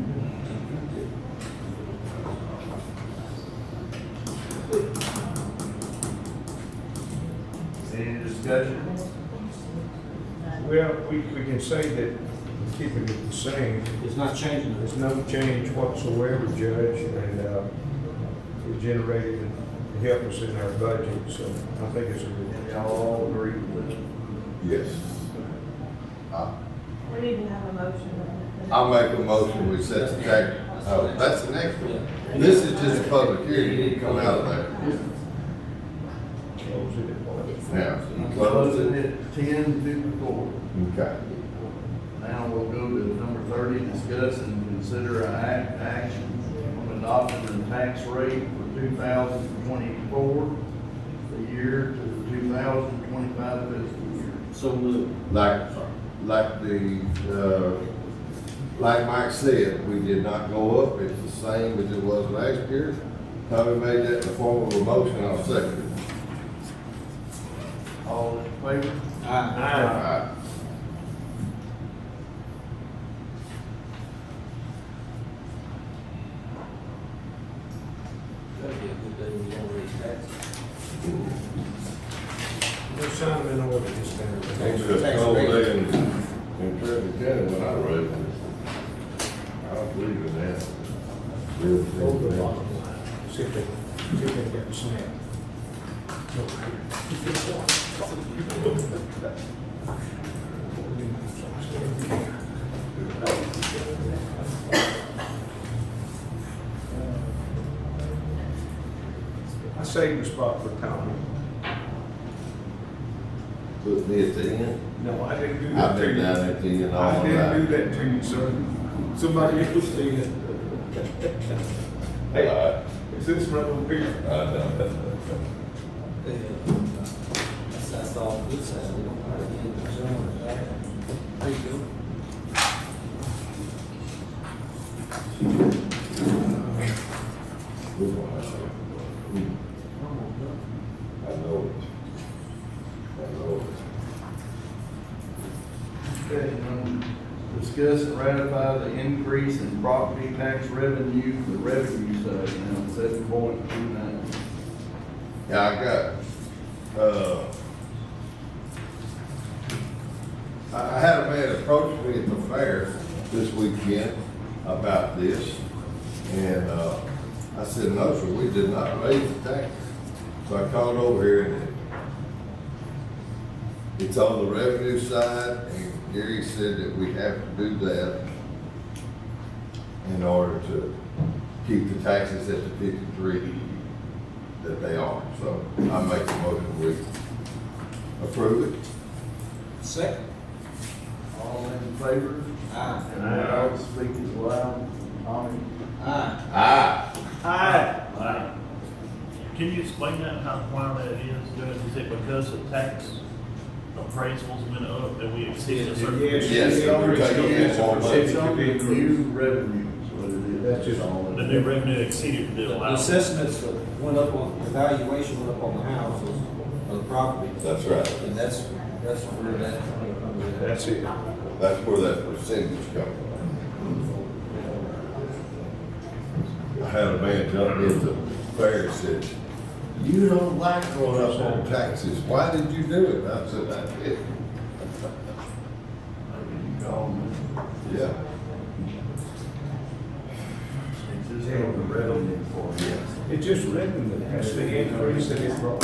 Any discussion? Well, we can say that we're keeping it the same. It's not changing. There's no change whatsoever, Judge, and it generated and helped us in our budget, so I think it's a good. And y'all all agree with it? Yes. We need to have a motion. I'll make a motion, we set the tax, oh, that's the next one. This is just a public hearing, you come out of there. Now, you close Closing it. at 10:54. Okay. Now we'll go to number 30, discuss and consider action on adopting the tax rate for 2024, the year to the 2025 fiscal year. So moved. Like Mike said, we did not go up, it's the same as it was last year. Tommy made that in the form of a motion, I'll second it. All in favor? Aye. That'd be a good day when you don't raise taxes. There's some in order to stand. It's just a cold day in Trinity County when I read it. I don't believe in that. Really think Over the that. bottom line. See if they get the snap. I saved a spot for Tommy. Put me at the end. No, I didn't do that I've to been you. down at the end all I my didn't life. do that to you, sir. Somebody else did. Hey, is this right over here? I know. That's all good side. We don't have any concern. There you go. I know it. Okay, discuss and ratify the increase in property tax revenue for revenue side, now 7.29. Yeah, I had a man approach me at the fair this weekend about this, and, I said, no, sir, we did not raise the taxes. So I called over here and it's on the revenue side, and Gary said that we have to do that in order to keep the taxes at the 53 that they are. So I make a motion, we approve it. Second. All in favor? Aye. And I speak as loud. Tommy? Aye. Aye. Can you explain that, why that is, Judge? Is it because of tax appraisals went up, that we exceeded a certain. Yes, we're taking in more money. It's on the new revenue, is what it is. That's just all. The new revenue exceeded the The allowed. assessments went up on, the valuation went up on the houses, of the property. That's right. And that's where that money comes in. That's it. That's where that percentage comes from. I had a man jump into the fair and said, "You don't like going up on taxes. Why did you do it?" I said, "I did." Yeah. It's just on the revenue for it. It's just revenue, that's the increase that it brought.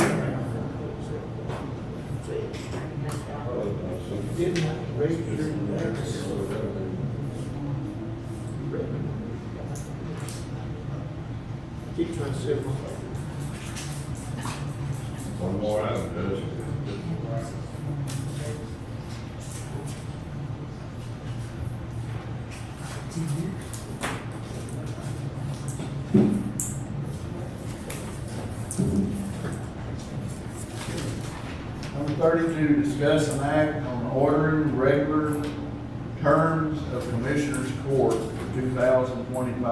Didn't raise your taxes. Keep trying to save. One more item, Judge. Number 32, discuss an act on ordering regular terms of Commissioners Court for 2025.